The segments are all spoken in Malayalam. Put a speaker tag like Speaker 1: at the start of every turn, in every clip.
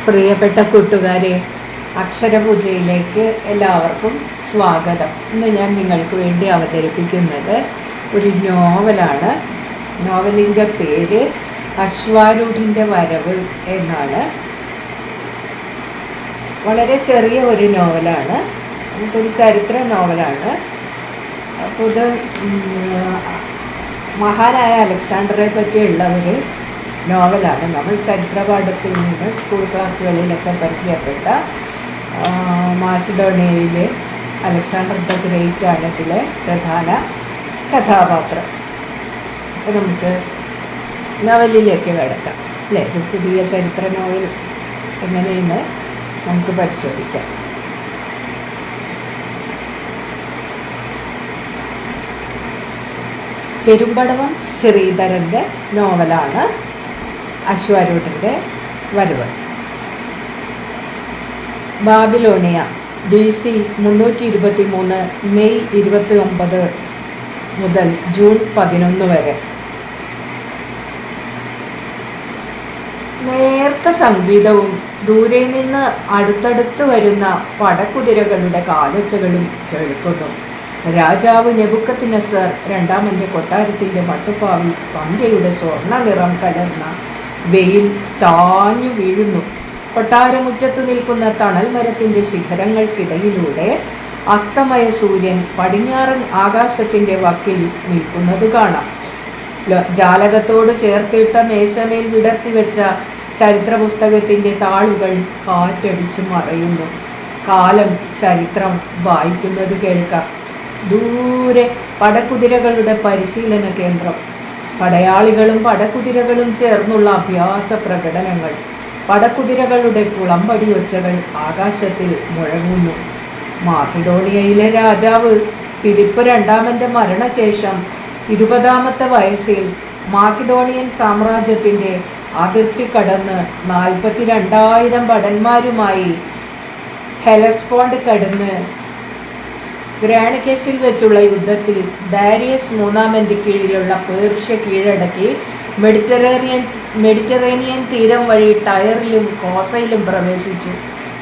Speaker 1: പ്രിയപ്പെട്ട കൂട്ടുകാരെ, അക്ഷരപൂജയിലേക്ക് എല്ലാവർക്കും സ്വാഗതം. ഇന്ന് ഞാൻ നിങ്ങൾക്ക് വേണ്ടി അവതരിപ്പിക്കുന്നത് ഒരു നോവലാണ്. നോവലിൻ്റെ പേര് അശ്വാരൂഢൻ്റെ വരവ് എന്നാണ്. വളരെ ചെറിയ ഒരു നോവലാണ്, നമുക്കൊരു ചരിത്ര നോവലാണ്. അപ്പോൾ ഇത് മഹാനായ അലക്സാണ്ടറെ പറ്റിയുള്ള ഒരു നോവലാണ്. നമ്മൾ ചരിത്രപാഠത്തിൽ നിന്ന് സ്കൂൾ ക്ലാസ്സുകളിലൊക്കെ പരിചയപ്പെട്ട മാസിഡോണിയയിലെ അലക്സാണ്ടർ ദ ഗ്രേറ്റ് ആണ് ഇതിലെ പ്രധാന കഥാപാത്രം. അപ്പോൾ നമുക്ക് നോവലിലേക്ക് കിടക്കാം അല്ലേ. ഒരു പുതിയ ചരിത്ര നോവൽ എങ്ങനെയെന്ന് നമുക്ക് പരിശോധിക്കാം. പെരുമ്പടവം ശ്രീധരൻ്റെ നോവലാണ് അശ്വാരൂഢൻ്റെ വരവ്. ബാബിലോണിയ BC 323 മെയ് 29 മുതൽ ജൂൺ 11 വരെ. നേർത്ത സംഗീതവും ദൂരെ നിന്ന് അടുത്തടുത്ത് വരുന്ന പടക്കുതിരകളുടെ കാലൊച്ചകളും കേൾക്കുന്നു. രാജാവ് നെബുക്കദ്നേസർ രണ്ടാമൻ്റെ കൊട്ടാരത്തിൻ്റെ മട്ടുപ്പാവിൽ സന്ധ്യയുടെ സ്വർണ്ണ നിറം കലർന്ന വെയിൽ ചാഞ്ഞു വീഴുന്നു. കൊട്ടാരമുറ്റത്തു നിൽക്കുന്ന തണൽ മരത്തിൻ്റെ ശിഖരങ്ങൾക്കിടയിലൂടെ അസ്തമയ സൂര്യൻ പടിഞ്ഞാറൻ ആകാശത്തിൻ്റെ വക്കിൽ നിൽക്കുന്നത് കാണാം. ജാലകത്തോട് ചേർത്തിട്ട മേശമേൽ വിടർത്തി വെച്ച ചരിത്ര പുസ്തകത്തിൻ്റെ താളുകൾ കാറ്റടിച്ച് മറയുന്നു. കാലം ചരിത്രം വായിക്കുന്നത് കേൾക്കാം. ദൂരെ പടക്കുതിരകളുടെ പരിശീലന കേന്ദ്രം. പടയാളികളും പടക്കുതിരകളും ചേർന്നുള്ള അഭ്യാസ പ്രകടനങ്ങൾ. പടക്കുതിരകളുടെ കുളമ്പടി ഒച്ചകൾ ആകാശത്തിൽ മുഴങ്ങുന്നു. മാസിഡോണിയയിലെ രാജാവ് ഫിലിപ്പ് രണ്ടാമൻ്റെ മരണശേഷം 20ാമത്തെ വയസ്സിൽ മാസിഡോണിയൻ സാമ്രാജ്യത്തിൻ്റെ അതിർത്തി കടന്ന് 42,000 ഭടന്മാരുമായി ഹെലസ്പോണ്ട് കടന്ന് ഗ്രാനിക്കസിൽ വെച്ചുള്ള യുദ്ധത്തിൽ ദാരിയസ് മൂന്നാമൻ്റെ കീഴിലുള്ള പേർഷ്യ കീഴടക്കി മെഡിറ്ററേനിയൻ തീരം വഴി ടയറിലും കോസയിലും പ്രവേശിച്ചു.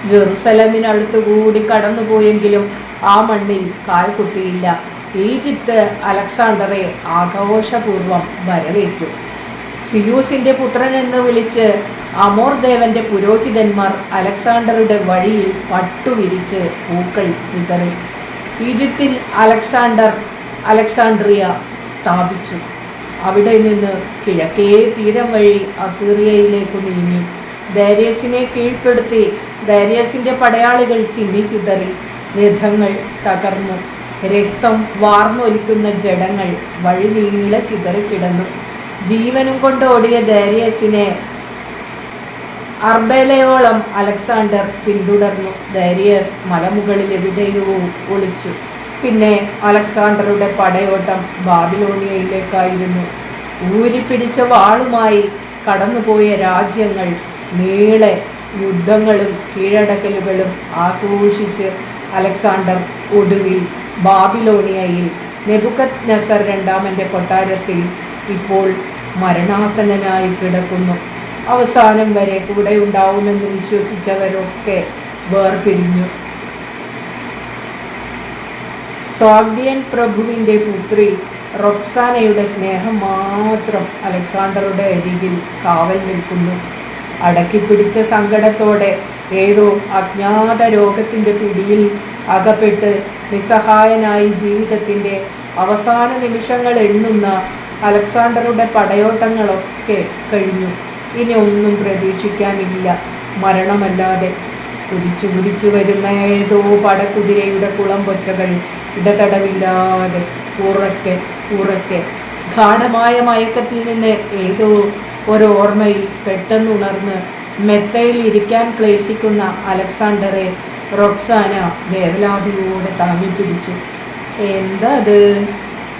Speaker 1: ജെറുസലമിനടുത്തുകൂടി കടന്നുപോയെങ്കിലും ആ മണ്ണിൽ കാൽ കുത്തിയില്ല. ഈജിപ്ത് അലക്സാണ്ടറെ ആഘോഷപൂർവ്വം വരവേറ്റു. സിയൂസിൻ്റെ പുത്രൻ എന്ന് വിളിച്ച് അമോർ ദേവൻ്റെ പുരോഹിതന്മാർ അലക്സാണ്ടറുടെ വഴിയിൽ പട്ടുവിരിച്ച് പൂക്കൾ വിതറി. ഈജിപ്തിൽ അലക്സാണ്ട്രിയ സ്ഥാപിച്ചു. അവിടെ നിന്ന് കിഴക്കേ തീരം വഴി അസീറിയയിലേക്ക് നീങ്ങി. ദാരിയസിനെ കീഴ്പ്പെടുത്തി. ദാരിയസിൻ്റെ പടയാളികൾ ചിന്നിച്ചിതറി. രഥങ്ങൾ തകർന്നു. രക്തം വാർന്നൊലിക്കുന്ന ജഡങ്ങൾ വഴിനീളെ ചിതറിക്കിടന്നു. ജീവനും കൊണ്ട് ഓടിയ ദാരിയസിനെ അർബേലയോളം അലക്സാണ്ടർ പിന്തുടർന്നു. ദാരിയസ് മലമുകളിൽ എവിടെയോ ഒളിച്ചു. പിന്നെ അലക്സാണ്ടറുടെ പടയോട്ടം ബാബിലോണിയയിലേക്കായിരുന്നു. ഊരിപ്പിടിച്ച വാളുമായി കടന്നുപോയ രാജ്യങ്ങൾ നീളെ യുദ്ധങ്ങളും കീഴടക്കലുകളും ആഘോഷിച്ച് അലക്സാണ്ടർ ഒടുവിൽ ബാബിലോണിയയിൽ നെബുക്കദ്നേസർ രണ്ടാമൻ്റെ കൊട്ടാരത്തിൽ ഇപ്പോൾ മരണാസന്നനായി കിടക്കുന്നു. അവസാനം വരെ കൂടെ ഉണ്ടാവുമെന്ന് വിശ്വസിച്ചവരൊക്കെ വേർപിരിഞ്ഞു. സ്വാഗ്ഡിയൻ പ്രഭുവിൻ്റെ പുത്രി റൊക്സാനയുടെ സ്നേഹം മാത്രം അലക്സാണ്ടറുടെ അരികിൽ കാവൽ നിൽക്കുന്നു. അടക്കിപ്പിടിച്ച സങ്കടത്തോടെ ഏതോ അജ്ഞാത രോഗത്തിൻ്റെ പിടിയിൽ അകപ്പെട്ട് നിസ്സഹായനായി ജീവിതത്തിൻ്റെ അവസാന നിമിഷങ്ങൾ എണ്ണുന്ന അലക്സാണ്ടറുടെ പടയോട്ടങ്ങളൊക്കെ കഴിഞ്ഞു. ഇനി ഒന്നും പ്രതീക്ഷിക്കാനില്ല മരണമല്ലാതെ. കുതിച്ചു വരുന്ന ഏതോ പടക്കുതിരയുടെ കുളമ്പൊച്ചകൾ ഇടതടവില്ലാതെ ഉറക്കെ ഗാഠമായ മയക്കത്തിൽ നിന്ന് ഏതോ ഓർമ്മയിൽ പെട്ടെന്നുണർന്ന് മെത്തയിൽ ഇരിക്കാൻ ക്ലേശിക്കുന്ന അലക്സാണ്ടറെ റൊക്സാന വേവലാതിയോടെ താങ്ങിപ്പിടിച്ചു. എന്താ അത്?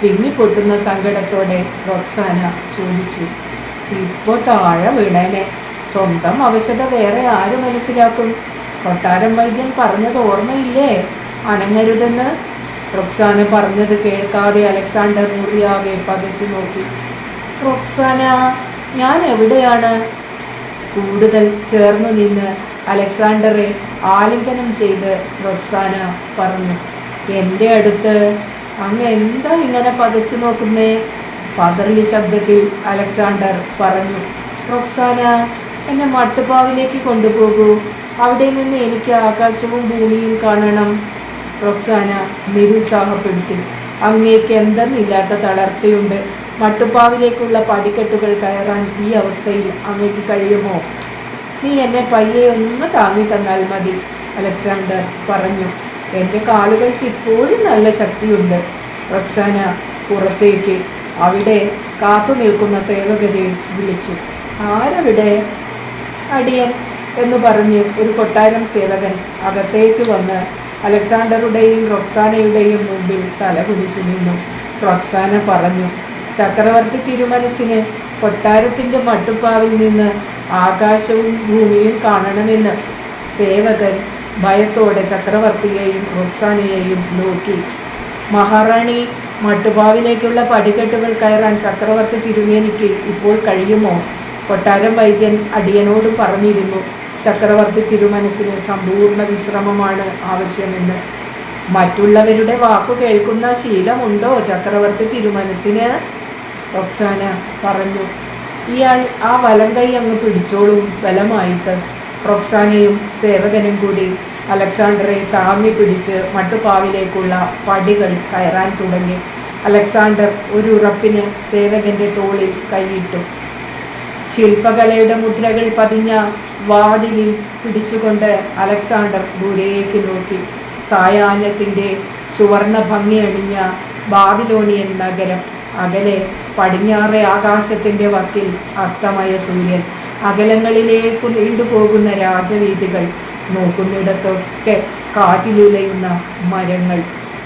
Speaker 1: വിങ്ങിപ്പൊട്ടുന്ന സങ്കടത്തോടെ റൊക്സാന ചോദിച്ചു. ഇപ്പോൾ താഴെ വീണേനെ. സ്വന്തം അവശത വേറെ ആര് മനസ്സിലാക്കും? കൊട്ടാരം വൈദ്യൻ പറഞ്ഞത് ഓർമ്മയില്ലേ, അനങ്ങരുതെന്ന്? റൊക്സാന പറഞ്ഞത് കേൾക്കാതെ അലക്സാണ്ടർ മുറിയാകെ പകച്ചു നോക്കി. റൊക്സാന, ഞാൻ എവിടെയാണ്? കൂടുതൽ ചേർന്നു നിന്ന് അലക്സാണ്ടറെ ആലിംഗനം ചെയ്ത് റൊക്സാന പറഞ്ഞു. എൻ്റെ അടുത്ത് അങ്ങ് എന്താ ഇങ്ങനെ പതച്ചു നോക്കുന്നേ? പതറിയ ശബ്ദത്തിൽ അലക്സാണ്ടർ പറഞ്ഞു. റൊക്സാന, എന്നെ മട്ടുപ്പാവിലേക്ക് കൊണ്ടുപോകൂ. അവിടെ നിന്ന് എനിക്ക് ആകാശവും ഭൂമിയും കാണണം. റൊക്സാന നിരുത്സാഹപ്പെടുത്തി. അങ്ങേക്ക് എന്തെന്നില്ലാത്ത തളർച്ചയുണ്ട്. മട്ടുപ്പാവിലേക്കുള്ള പടിക്കെട്ടുകൾ കയറാൻ ഈ അവസ്ഥയിൽ അങ്ങേക്ക് കഴിയുമോ? നീ എന്നെ പയ്യെ ഒന്ന് താങ്ങി തന്നാൽ മതി, അലക്സാണ്ടർ പറഞ്ഞു. എൻ്റെ കാലുകൾക്ക് ഇപ്പോഴും നല്ല ശക്തിയുണ്ട്. റൊക്സാന പുറത്തേക്ക് അവിടെ കാത്തു നിൽക്കുന്ന സേവകരെ വിളിച്ചു. ആരവിടെ? അടിയൻ എന്ന് പറഞ്ഞ് ഒരു കൊട്ടാരം സേവകൻ അകത്തേക്ക് വന്ന് അലക്സാണ്ടറുടെയും റൊക്സാനയുടെയും മുമ്പിൽ തലകുനിച്ചു നിന്നു. റൊക്സാന പറഞ്ഞു, ചക്രവർത്തി തിരുമനസിന് കൊട്ടാരത്തിൻ്റെ മട്ടുപ്പാവിൽ നിന്ന് ആകാശവും ഭൂമിയും കാണണമെന്ന്. സേവകൻ ഭയത്തോടെ ചക്രവർത്തിയെയും റൊക്സാനയെയും നോക്കി. മഹാറാണി, മട്ടുപ്പാവിലേക്കുള്ള പടിക്കെട്ടുകൾ കയറാൻ ചക്രവർത്തി തിരുമേനിക്ക് ഇപ്പോൾ കഴിയുമോ? കൊട്ടാരം വൈദ്യൻ അടിയനോട് പറഞ്ഞിരുന്നു. ചക്രവർത്തി തിരുമനസിന് സമ്പൂർണ്ണ വിശ്രമമാണ് ആവശ്യമെന്ന്. മറ്റുള്ളവരുടെ വാക്കു കേൾക്കുന്ന ശീലമുണ്ടോ ചക്രവർത്തി തിരുമനസിന്? റൊക്സാന പറഞ്ഞു. ഇയാൾ ആ വലം കൈ അങ്ങ് പിടിച്ചോളും ബലമായിട്ട്. റൊക്സാനയും സേവകനും കൂടി അലക്സാണ്ടറെ താങ്ങി പിടിച്ച് മട്ടുപ്പാവിലേക്കുള്ള പടികൾ കയറാൻ തുടങ്ങി. അലക്സാണ്ടർ ഒരു ഉറപ്പിന് സേവകന്റെ തോളിൽ കൈയിട്ടു. ശില്പകലയുടെ മുദ്രകൾ പതിഞ്ഞ വാതിലിൽ പിടിച്ചുകൊണ്ട് അലക്സാണ്ടർ ദൂരേക്ക് നോക്കി. സായാഹ്നത്തിൻ്റെ സുവർണ ഭംഗിയണിഞ്ഞ ബാബിലോണിയൻ നഗരം. അകലെ പടിഞ്ഞാറെ ആകാശത്തിൻ്റെ വക്കിൽ അസ്തമയ സൂര്യൻ. അകലങ്ങളിലേക്ക് നീണ്ടുപോകുന്ന രാജവീഥികൾ. നോക്കുന്നിടത്തൊക്കെ കാറ്റിലുലയുന്ന മരങ്ങൾ.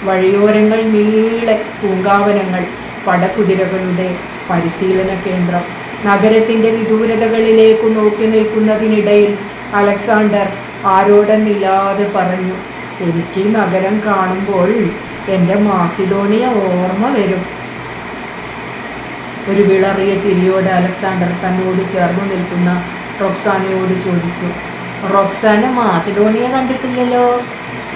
Speaker 1: വഴിയോരങ്ങൾ നീളെ പൂങ്കാവനങ്ങൾ. പടക്കുതിരകളുടെ പരിശീലന കേന്ദ്രം. നഗരത്തിൻ്റെ വിദൂരതകളിലേക്ക് നോക്കി നിൽക്കുന്നതിനിടയിൽ അലക്സാണ്ടർ ആരോടെന്നില്ലാതെ പറഞ്ഞു, എനിക്ക് ഈ നഗരം കാണുമ്പോൾ എൻ്റെ മാസിഡോണിയ ഓർമ്മ വരും. ഒരു വിളറിയ ചിരിയോടെ അലക്സാണ്ടർ തന്നോട് ചേർന്നു നിൽക്കുന്ന റൊക്സാനയോട് ചോദിച്ചു. റൊക്സാന മാസിഡോണിയ കണ്ടിട്ടില്ലല്ലോ?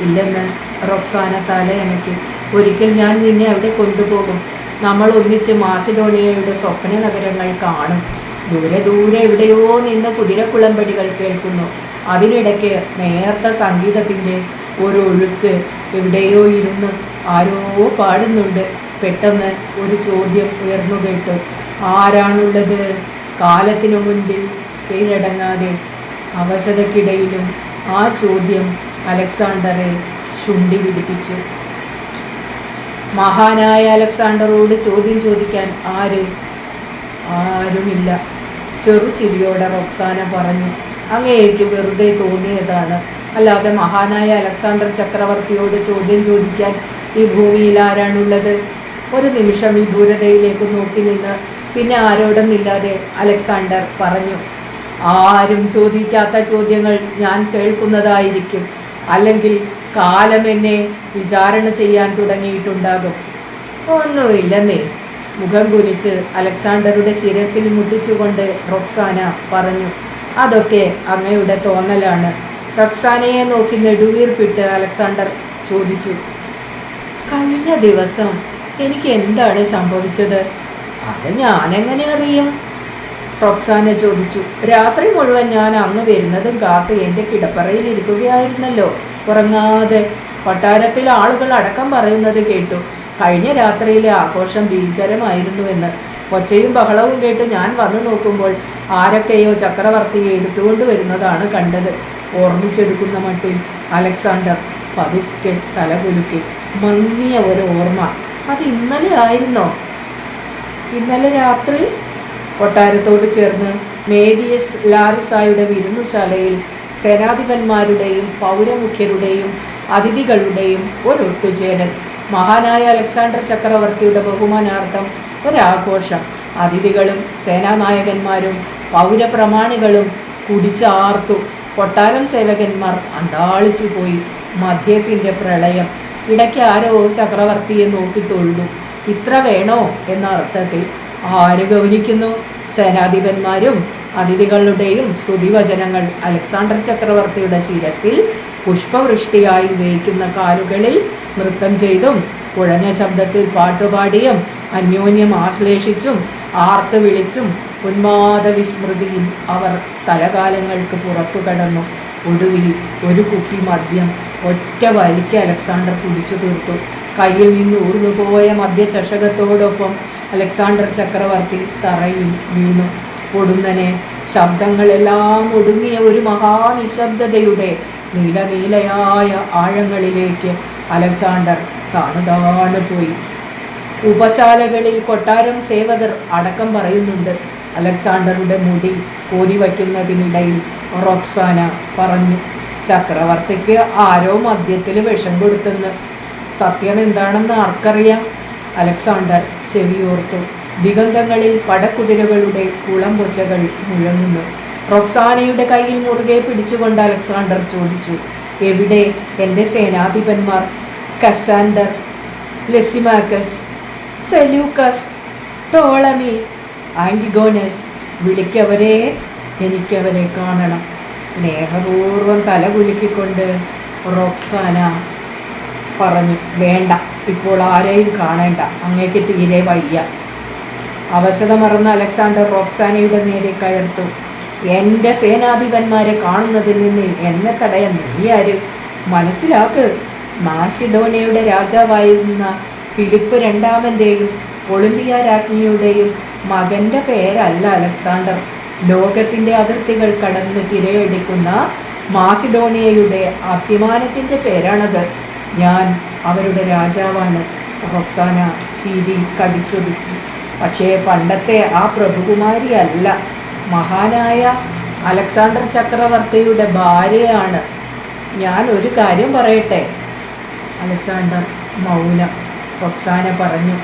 Speaker 1: ഇല്ലെന്ന് റൊക്സാന തലയനക്കി. ഒരിക്കൽ ഞാൻ നിന്നെ അവിടെ കൊണ്ടുപോകും. നമ്മൾ ഒന്നിച്ച് മാസിഡോണിയയുടെ സ്വപ്ന നഗരങ്ങൾ കാണും. ദൂരെ ദൂരെ എവിടെയോ നിന്ന് കുതിരക്കുളമ്പടികൾ കേൾക്കുന്നു. അതിനിടയ്ക്ക് നേർത്ത സംഗീതത്തിൻ്റെ ഒരു ഒഴുക്ക്. എവിടെയോ ഇരുന്ന് ആരോ പാടുന്നുണ്ട്. പെട്ടെന്ന് ഒരു ചോദ്യം ഉയർന്നു കേട്ടു. ആരാണുള്ളത്? കാലത്തിനു മുൻപിൽ കീഴടങ്ങാതെ അവശതയ്ക്കിടയിലും ആ ചോദ്യം അലക്സാണ്ടറെ ശുണ്ഠി പിടിപ്പിച്ചു. മഹാനായ അലക്സാണ്ടറോട് ചോദ്യം ചോദിക്കാൻ ആരുമില്ല. ചെറുചിരിയോടെ റൊക്സാന പറഞ്ഞു. അങ്ങേക്ക് വെറുതെ തോന്നിയതാണ്. അല്ലാതെ മഹാനായ അലക്സാണ്ടർ ചക്രവർത്തിയോട് ചോദ്യം ചോദിക്കാൻ ഈ ഭൂമിയിൽ ആരാണുള്ളത്? ഒരു നിമിഷം ഈ ദൂരതയിലേക്ക് നോക്കി നിന്ന് പിന്നെ ആരോടെന്നില്ലാതെ അലക്സാണ്ടർ പറഞ്ഞു. ആരും ചോദിക്കാത്ത ചോദ്യങ്ങൾ ഞാൻ കേൾക്കുന്നതായിരിക്കും. അല്ലെങ്കിൽ കാലം എന്നെ വിചാരണ ചെയ്യാൻ തുടങ്ങിയിട്ടുണ്ടാകും. ഒന്നുമില്ലെന്നേ, മുഖം കുനിച്ച് അലക്സാണ്ടറുടെ ശിരസിൽ മുട്ടിച്ചുകൊണ്ട് റൊക്സാന പറഞ്ഞു. അതൊക്കെ അങ്ങയുടെ തോന്നലാണ്. റൊക്സാനയെ നോക്കി നെടുവീർപ്പിട്ട് അലക്സാണ്ടർ ചോദിച്ചു. കഴിഞ്ഞ ദിവസം എനിക്ക് എന്താണ് സംഭവിച്ചത്? അത് ഞാനെങ്ങനെ അറിയും? റൊക്സാന ചോദിച്ചു. രാത്രി മുഴുവൻ ഞാൻ അങ്ങ് വരുന്നതും കാത്ത് എൻ്റെ കിടപ്പറയിൽ ഇരിക്കുകയായിരുന്നല്ലോ, ഉറങ്ങാതെ. കൊട്ടാരത്തിൽ ആളുകൾ അടക്കം പറയുന്നത് കേട്ടു. കഴിഞ്ഞ രാത്രിയിലെ ആഘോഷം ഭീകരമായിരുന്നുവെന്ന്. ഒച്ചയും ബഹളവും കേട്ട് ഞാൻ വന്നു നോക്കുമ്പോൾ ആരൊക്കെയോ ചക്രവർത്തിയെ എടുത്തുകൊണ്ട് വരുന്നതാണ് കണ്ടത്. ഓർമ്മിച്ചെടുക്കുന്ന മട്ടിൽ അലക്സാണ്ടർ പതുക്കെ തലകുലുക്കി. മങ്ങിയ ഒരു ഓർമ്മ. അത് ഇന്നലെ ആയിരുന്നോ? ഇന്നലെ രാത്രി കൊട്ടാരത്തോട് ചേർന്ന് മേദിയസ് ലാറിസായുടെ വിരുന്നുശാലയിൽ സേനാധിപന്മാരുടെയും പൗരമുഖ്യരുടെയും അതിഥികളുടെയും ഒരൊത്തുചേരൽ. മഹാനായ അലക്സാണ്ടർ ചക്രവർത്തിയുടെ ബഹുമാനാർത്ഥം ഒരാഘോഷം. അതിഥികളും സേനാനായകന്മാരും പൗരപ്രമാണികളും കുടിച്ചാർത്തു. കൊട്ടാരം സേവകന്മാർ അന്താളിച്ചു പോയി. മദ്യത്തിൻ്റെ പ്രളയം. ഇടയ്ക്ക് ആരോ ചക്രവർത്തിയെ നോക്കി തൊഴുതു. ഇത്ര വേണോ എന്ന അർത്ഥത്തിൽ. ആര് ഗൗനിക്കുന്നു? സേനാധിപന്മാരും അതിഥികളുടെയും സ്തുതിവചനങ്ങൾ അലക്സാണ്ടർ ചക്രവർത്തിയുടെ ശിരസിൽ പുഷ്പവൃഷ്ടിയായി വേയിക്കുന്ന കാലുകളിൽ നൃത്തം ചെയ്തും കുഴഞ്ഞ ശബ്ദത്തിൽ പാട്ടുപാടിയും അന്യോന്യം ആശ്ലേഷിച്ചും ആർത്ത് വിളിച്ചും ഉന്മാദ വിസ്മൃതിയിൽ അവർ സ്ഥലകാലങ്ങൾക്ക് പുറത്തു കടന്നു. ഒടുവിൽ ഒരു കുപ്പി മദ്യം ഒറ്റ വലിക്ക് അലക്സാണ്ടർ കുടിച്ചു തീർത്തു. കയ്യിൽ നിന്ന് ഊർന്നുപോയ മദ്യചഷകത്തോടൊപ്പം അലക്സാണ്ടർ ചക്രവർത്തി തറയിൽ വീണു. പൊടുന്നനെ ശബ്ദങ്ങളെല്ലാം ഒടുങ്ങിയ ഒരു മഹാനിശബ്ദതയുടെ നീലനീലയായ ആഴങ്ങളിലേക്ക് അലക്സാണ്ടർ താണു പോയി. ഉപശാലകളിൽ കൊട്ടാരം സേവകർ അടക്കം പറയുന്നുണ്ട്. അലക്സാണ്ടറുടെ മുടി കോരി വയ്ക്കുന്നതിനിടയിൽ റോക്സാന പറഞ്ഞു, ചക്രവർത്തിക്ക് ആരോ മദ്യത്തിൽ വിഷം കൊടുത്തെന്ന്. സത്യം എന്താണെന്ന് ആർക്കറിയാം? അലക്സാണ്ടർ ചെവിയോർത്തു. ദിഗന്ധങ്ങളിൽ പടക്കുതിരകളുടെ കുളമ്പൊച്ചകൾ മുഴങ്ങുന്നു. റോക്സാനയുടെ കയ്യിൽ മുറുകെ പിടിച്ചുകൊണ്ട് അലക്സാണ്ടർ ചോദിച്ചു, എവിടെ എൻ്റെ സേനാധിപന്മാർ? കസാൻഡർ, ലെസിമാക്കസ്, സെലൂക്കസ്, ടോളമി, ആന്റിഗോനസ്, വിളിക്കവരെ, എനിക്കവരെ കാണണം. സ്നേഹപൂർവ്വം തലകുലുക്കിക്കൊണ്ട് റോക്സാന പറഞ്ഞു, വേണ്ട, ഇപ്പോൾ ആരെയും കാണേണ്ട, അങ്ങേക്ക് തീരെ വയ്യ. അവശത മറന്ന അലക്സാണ്ടർ റോക്സാനയുടെ നേരെ കയർത്തു. എൻ്റെ സേനാധിപന്മാരെ കാണുന്നതിൽ നിന്ന് എന്നെ തടയാൻ നീ ആര്? മനസ്സിലാക്ക്, മാസിഡോണിയയുടെ രാജാവായിരുന്ന ഫിലിപ്പ് രണ്ടാമൻ്റെയും ഒളിമ്പിയ രാജ്ഞിയുടെയും മകൻ്റെ പേരല്ല അലക്സാണ്ടർ. ലോകത്തിൻ്റെ അതിർത്തികൾ കടന്ന് തിരയടിക്കുന്ന മാസിഡോണിയയുടെ അഭിമാനത്തിൻ്റെ പേരാണത്. ഞാൻ അവരുടെ രാജാവാണ്. റോക്സാന ചിരി കടിച്ചൊതുക്കി. പക്ഷേ പണ്ടത്തെ ആ പ്രഭുകുമാരിയല്ല, മഹാനായ അലക്സാണ്ടർ ചക്രവർത്തിയുടെ ഭാര്യയാണ്. ഞാൻ ഒരു കാര്യം പറയട്ടെ. അലക്സാണ്ടർ മൗനം. റോക്സാന പറഞ്ഞു,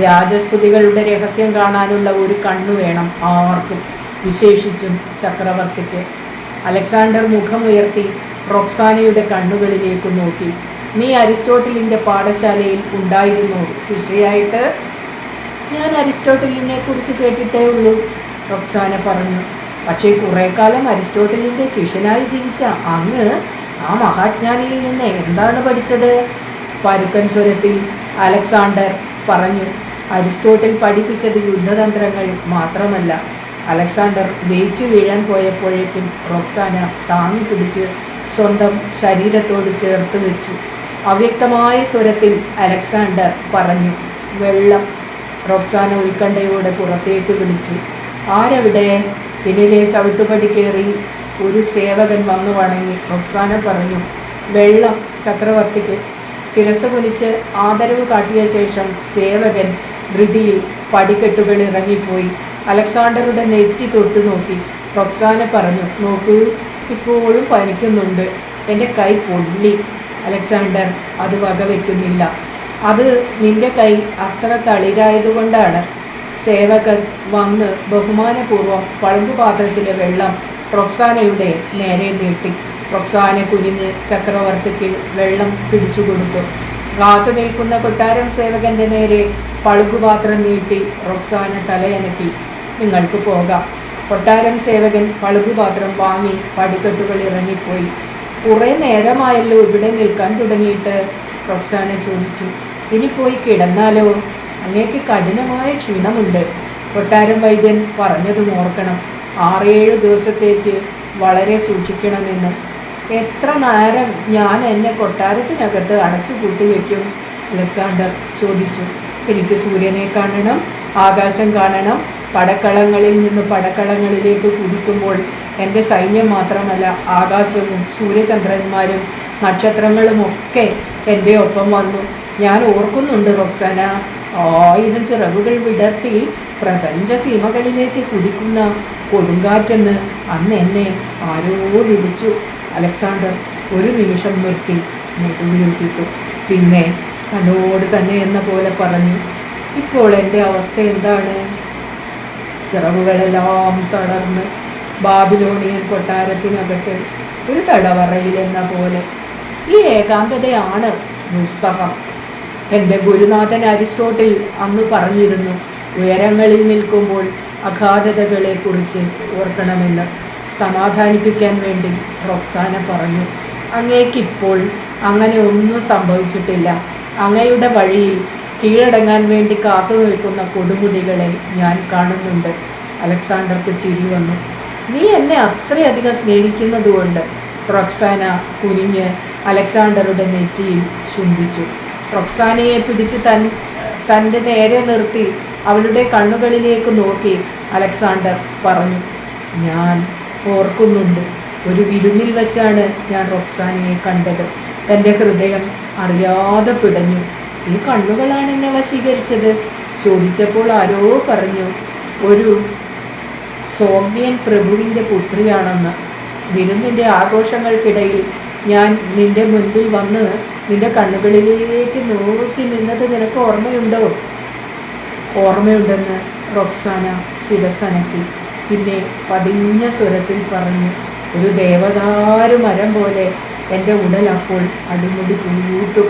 Speaker 1: വ്യാജസ്തുതികളുടെ രഹസ്യം കാണാനുള്ള ഒരു കണ്ണു വേണം ആർക്കും, വിശേഷിച്ചും ചക്രവർത്തിക്ക്. അലക്സാണ്ടർ മുഖമുയർത്തി റോക്സാനയുടെ കണ്ണുകളിലേക്ക് നോക്കി. നീ അരിസ്റ്റോട്ടിലിൻ്റെ പാഠശാലയിൽ ഉണ്ടായിരുന്നു ശിഷ്യയായിട്ട്? ഞാൻ അരിസ്റ്റോട്ടിലിനെ കുറിച്ച് കേട്ടിട്ടേ ഉള്ളൂ, റോക്സാന പറഞ്ഞു. പക്ഷേ കുറേ കാലം അരിസ്റ്റോട്ടിലിൻ്റെ ശിഷ്യനായി ജീവിച്ച അങ്ങ് ആ മഹാജ്ഞാനിയിൽ നിന്ന് എന്താണ് പഠിച്ചത്? പരുക്കൻ സ്വരത്തിൽ അലക്സാണ്ടർ പറഞ്ഞു. അരിസ്റ്റോട്ടിൽ പഠിപ്പിച്ചത് യുദ്ധതന്ത്രങ്ങൾ മാത്രമല്ല. അലക്സാണ്ടർ വേച്ചു വീഴാൻ പോയപ്പോഴേക്കും റോക്സാന താങ്ങി പിടിച്ച് സ്വന്തം ശരീരത്തോട് ചേർത്ത് വെച്ചു. അവ്യക്തമായ സ്വരത്തിൽ അലക്സാണ്ടർ പറഞ്ഞു, വെള്ളം. റോക്സാന ഉത്കണ്ഠയോടെ പുറത്തേക്ക് വിളിച്ചു. ആരവിടെ? പിന്നിലെ ചവിട്ടുപടി കയറി ഒരു സേവകൻ വന്നു വണങ്ങി. റോക്സാന പറഞ്ഞു, വെള്ളം ചക്രവർത്തിക്ക്. ശിരസ് കുനിച്ച് ആദരവ് കാട്ടിയ ശേഷം സേവകൻ ധൃതിയിൽ പടിക്കെട്ടുകൾ ഇറങ്ങിപ്പോയി. അലക്സാണ്ടറുടെ നെറ്റി തൊട്ടു നോക്കി. റോക്സാന പറഞ്ഞു, നോക്കൂ, ഇപ്പോഴും പനിക്കുന്നുണ്ട്, എൻ്റെ കൈ പൊള്ളി. അലക്സാണ്ടർ അത് വകവെക്കുന്നില്ല. അത് നിന്റെ കൈ അത്ര തളിരായതുകൊണ്ടാണ്. സേവകൻ വന്ന് ബഹുമാനപൂർവ്വം പളുങ്കുപാത്രത്തിലെ വെള്ളം റോക്സാനയുടെ നേരെ നീട്ടി. റോക്സാന കുനിഞ്ഞ് ചക്രവർത്തിക്ക് വെള്ളം പിടിച്ചു കൊടുത്തു. കാത്തു നിൽക്കുന്ന കൊട്ടാരം സേവകൻ്റെ നേരെ പളുങ്കുപാത്രം നീട്ടി റോക്സാന തലയനക്കി. നിങ്ങൾക്ക് പോകാം. കൊട്ടാരം സേവകൻ പളുങ്കുപാത്രം വാങ്ങി പടിക്കെട്ടുകൾ ഇറങ്ങിപ്പോയി. കുറേ നേരമായല്ലോ ഇവിടെ നിൽക്കാൻ തുടങ്ങിയിട്ട്, റോക്സാന ചോദിച്ചു. ഇനി പോയി കിടന്നാലോ? അങ്ങേക്ക് കഠിനമായ ക്ഷീണമുണ്ട്. കൊട്ടാരം വൈദ്യൻ പറഞ്ഞതും ഓർക്കണം. 6-7 ദിവസത്തേക്ക് വളരെ സൂക്ഷിക്കണമെന്ന്. എത്ര നേരം ഞാൻ എന്നെ കൊട്ടാരത്തിനകത്ത് അടച്ചു കൂട്ടി വയ്ക്കും? അലക്സാണ്ടർ ചോദിച്ചു. എനിക്ക് സൂര്യനെ കാണണം, ആകാശം കാണണം. പടക്കളങ്ങളിൽ നിന്ന് പടക്കളങ്ങളിലേക്ക് കുതിക്കുമ്പോൾ എൻ്റെ സൈന്യം മാത്രമല്ല, ആകാശവും സൂര്യചന്ദ്രന്മാരും നക്ഷത്രങ്ങളുമൊക്കെ എൻ്റെ ഒപ്പം വന്നു. ഞാൻ ഓർക്കുന്നുണ്ട് റോക്സാന, 1000 ചിറകുകൾ വിടർത്തി പ്രപഞ്ച സീമകളിലേക്ക് കുതിക്കുന്ന കൊടുങ്കാറ്റെന്ന് അന്ന് എന്നെ ആരോ വിളിച്ചു. അലക്സാണ്ടർ ഒരു നിമിഷം നിർത്തി നെടുവീർപ്പിട്ടു. പിന്നെ തന്നോട് തന്നെ എന്ന പോലെ പറഞ്ഞു, ഇപ്പോൾ എൻ്റെ അവസ്ഥ എന്താണ്? ചിറകുകളെല്ലാം തളർന്ന് ബാബിലോണിയൻ കൊട്ടാരത്തിനകത്ത് ഒരു തടവറയിലെന്ന പോലെ. ഈ ഏകാന്തതയാണ് ദുസ്സഹം. എൻ്റെ ഗുരുനാഥൻ അരിസ്റ്റോട്ടിൽ അന്ന് പറഞ്ഞിരുന്നു, ഉയരങ്ങളിൽ നിൽക്കുമ്പോൾ അഗാധതകളെക്കുറിച്ച് ഓർക്കണമെന്ന് സമാധാനിപ്പിക്കാൻ വേണ്ടി റൊക്സാന പറഞ്ഞു. അങ്ങേക്കിപ്പോൾ അങ്ങനെ ഒന്നും സംഭവിച്ചിട്ടില്ല. അങ്ങയുടെ വഴിയിൽ കീഴടങ്ങാൻ വേണ്ടി കാത്തു നിൽക്കുന്ന കൊടുമുടികളെ ഞാൻ കാണുന്നുണ്ട്. അലക്സാണ്ടർക്ക് ചിരി വന്നു. നീ എന്നെ അത്രയധികം സ്നേഹിക്കുന്നതുകൊണ്ട്. റൊക്സാന കുനിഞ്ഞ് അലക്സാണ്ടറുടെ നെറ്റിയിൽ ചുംബിച്ചു. റൊക്സാനയെ പിടിച്ച് തൻ്റെ നേരെ നിർത്തി അവളുടെ കണ്ണുകളിലേക്ക് നോക്കി അലക്സാണ്ടർ പറഞ്ഞു, ഞാൻ ഓർക്കുന്നുണ്ട്. ഒരു വിരുന്നിൽ വെച്ചാണ് ഞാൻ റൊക്സാനയെ കണ്ടത്. എൻ്റെ ഹൃദയം അറിയാതെ പിടഞ്ഞു. ഈ കണ്ണുകളാണ് എന്നെ വശീകരിച്ചത്. ചോദിച്ചപ്പോൾ ആരോ പറഞ്ഞു, ഒരു സോമ്യൻ പ്രഭുവിൻ്റെ പുത്രിയാണെന്ന്. വിരുന്നിൻ്റെ ആഘോഷങ്ങൾക്കിടയിൽ ഞാൻ നിന്റെ മുൻപിൽ വന്ന് നിന്റെ കണ്ണുകളിലേക്ക് നോക്കി നിന്നത് നിനക്ക് ഓർമ്മയുണ്ടോ? ഓർമ്മയുണ്ടെന്ന് റൊക്സാന ശിരസനക്കി. പിന്നെ പതിഞ്ഞ സ്വരത്തിൽ പറഞ്ഞു, ഒരു ദേവദാരു മരം പോലെ എൻ്റെ ഉടൽ അപ്പോൾ അടിമുടി പൂത്തു.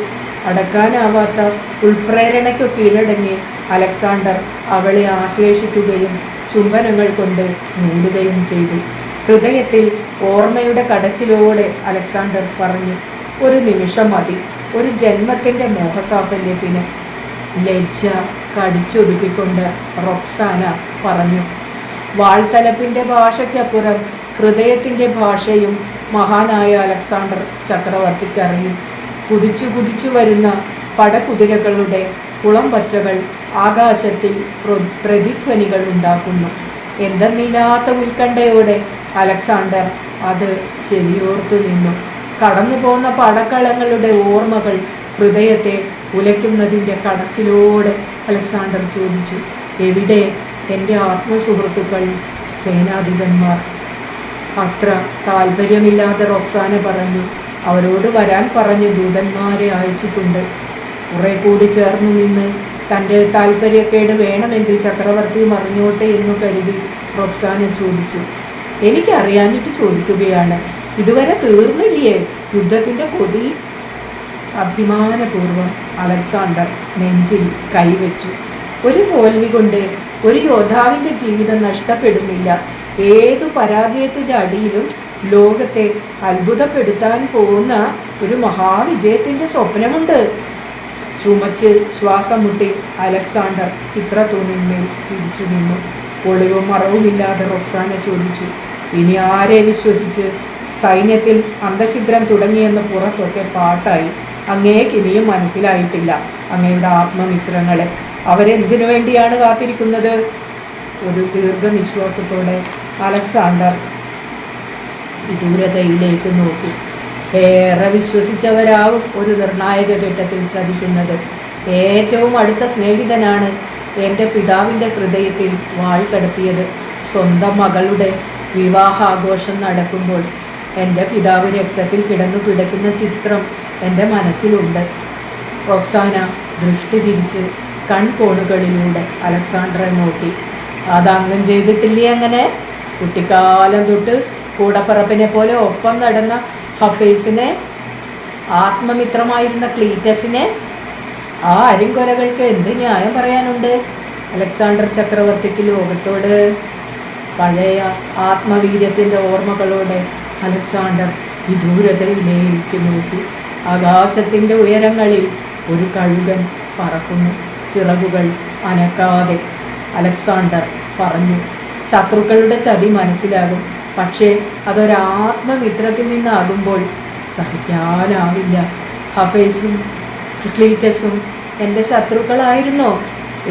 Speaker 1: അടക്കാനാവാത്ത ഉൾപ്രേരണയ്ക്കു കീഴടങ്ങി അലക്സാണ്ടർ അവളെ ആശ്ലേഷിക്കുകയും ചുംബനങ്ങൾ കൊണ്ട് മൂടുകയും ചെയ്തു. ഹൃദയത്തിൽ ഓർമ്മയുടെ കടച്ചിലോടെ അലക്സാണ്ടർ പറഞ്ഞു, ഒരു നിമിഷം മതി. ഒരു ജന്മത്തിൻ്റെ മോഹസാഫല്യത്തിന്. ലജ്ജ കടിച്ചൊതുക്കിക്കൊണ്ട് റൊക്സാന പറഞ്ഞു. വാൾത്തലപ്പിൻ്റെ ഭാഷയ്ക്കപ്പുറം ഹൃദയത്തിൻ്റെ ഭാഷയും മഹാനായ അലക്സാണ്ടർ ചക്രവർത്തിക്കറിയും. കുതിച്ചു കുതിച്ചു വരുന്ന പടകുതിരകളുടെ കുളം പച്ചകൾ ആകാശത്തിൽ പ്രതിധ്വനികൾ ഉണ്ടാക്കുന്നു. എന്തെന്നില്ലാത്ത ഉത്കണ്ഠയോടെ അലക്സാണ്ടർ അത് ചെവിയോർത്തു നിന്നു. കടന്നു പോന്ന പടക്കളങ്ങളുടെ ഓർമ്മകൾ ഹൃദയത്തെ ഉലയ്ക്കുന്നതിൻ്റെ കടച്ചിലോടെ അലക്സാണ്ടർ ചോദിച്ചു, എവിടെ എൻ്റെ ആത്മസുഹൃത്തുക്കൾ, സേനാധിപന്മാർ? അത്ര താല്പര്യമില്ലാതെ റൊക്സാന പറഞ്ഞു, അവരോട് വരാൻ പറഞ്ഞ് ദൂതന്മാരെ അയച്ചിട്ടുണ്ട്. കുറെ കൂടി ചേർന്ന് നിന്ന് തൻ്റെ താല്പര്യക്കേട് വേണമെങ്കിൽ ചക്രവർത്തി മറിഞ്ഞോട്ടെ എന്നു കരുതി റൊക്സാന ചോദിച്ചു. എനിക്കറിയാനിട്ട് ചോദിക്കുകയാണ്. ഇതുവരെ തീർന്നില്ലേ യുദ്ധത്തിൻ്റെ കൊതി? അഭിമാനപൂർവ്വം അലക്സാണ്ടർ നെഞ്ചിൽ കൈവച്ചു. ഒരു തോൽവി കൊണ്ട് ഒരു യോദ്ധാവിൻ്റെ ജീവിതം നഷ്ടപ്പെടുന്നില്ല. ഏതു പരാജയത്തിൻ്റെ അടിയിലും ലോകത്തെ അത്ഭുതപ്പെടുത്താൻ പോകുന്ന ഒരു മഹാവിജയത്തിൻ്റെ സ്വപ്നമുണ്ട്. ചുമച്ച് ശ്വാസം മുട്ടി അലക്സാണ്ടർ ചിത്രത്തൂണിന്മേൽ പിടിച്ചു നിന്നു. ഒളിവും മറവുമില്ലാതെ റൊക്സാന ചോദിച്ചു, ഇനി ആരെ വിശ്വസിച്ച്? സൈന്യത്തിൽ അന്തഛിദ്രം തുടങ്ങിയെന്ന് പുറത്തൊക്കെ പാട്ടായി. അങ്ങേക്കിനിയും മനസ്സിലായിട്ടില്ല അങ്ങയുടെ ആത്മമിത്രങ്ങളെ. അവരെന്തിനു വേണ്ടിയാണ് കാത്തിരിക്കുന്നത്? ഒരു ദീർഘനിശ്വാസത്തോടെ അലക്സാണ്ടർ വിദൂരതയിലേക്ക് നോക്കി. ഏറെ വിശ്വസിച്ചവരാകും ഒരു നിർണായക ഘട്ടത്തിൽ ചതിക്കുന്നത്. ഏറ്റവും അടുത്ത സ്നേഹിതനാണ് എൻ്റെ പിതാവിൻ്റെ ഹൃദയത്തിൽ വാൾ കടത്തിയത്. സ്വന്തം മകളുടെ വിവാഹാഘോഷം നടക്കുമ്പോൾ എൻ്റെ പിതാവ് രക്തത്തിൽ കിടന്നു പിടയ്ക്കുന്ന ചിത്രം എൻ്റെ മനസ്സിലുണ്ട്. റൊക്സാന ദൃഷ്ടി തിരിച്ച് കൺകോണുകളിലൂടെ അലക്സാണ്ടറെ നോക്കി. അതങ്ങും ചെയ്തിട്ടില്ലേ? അങ്ങനെ കുട്ടിക്കാലം തൊട്ട് കൂടപ്പറപ്പിനെ പോലെ ഒപ്പം നടന്ന ഹഫേസിനെ, ആത്മമിത്രമായിരുന്ന ക്ലീറ്റസിനെ, ആ അരിങ്കൊലകൾക്ക് എന്ത് ന്യായം പറയാനുണ്ട്? അലക്സാണ്ടർ ചക്രവർത്തിക്ക് ലോകത്തോട് പഴയ ആത്മവീര്യത്തിൻ്റെ ഓർമ്മകളോടെ അലക്സാണ്ടർ വിദൂരതയിലേക്ക് നോക്കി. ആകാശത്തിൻ്റെ ഉയരങ്ങളിൽ ഒരു കഴുകൻ പറക്കുന്നു, ചിറകുകൾ അനക്കാതെ. അലക്സാണ്ടർ പറഞ്ഞു, ശത്രുക്കളുടെ ചതി മനസ്സിലാകും, പക്ഷേ അതൊരാത്മമിത്രത്തിൽ നിന്നാകുമ്പോൾ സഹിക്കാനാവില്ല. ഹഫേസും ക്ലീറ്റസും എൻ്റെ ശത്രുക്കളായിരുന്നോ?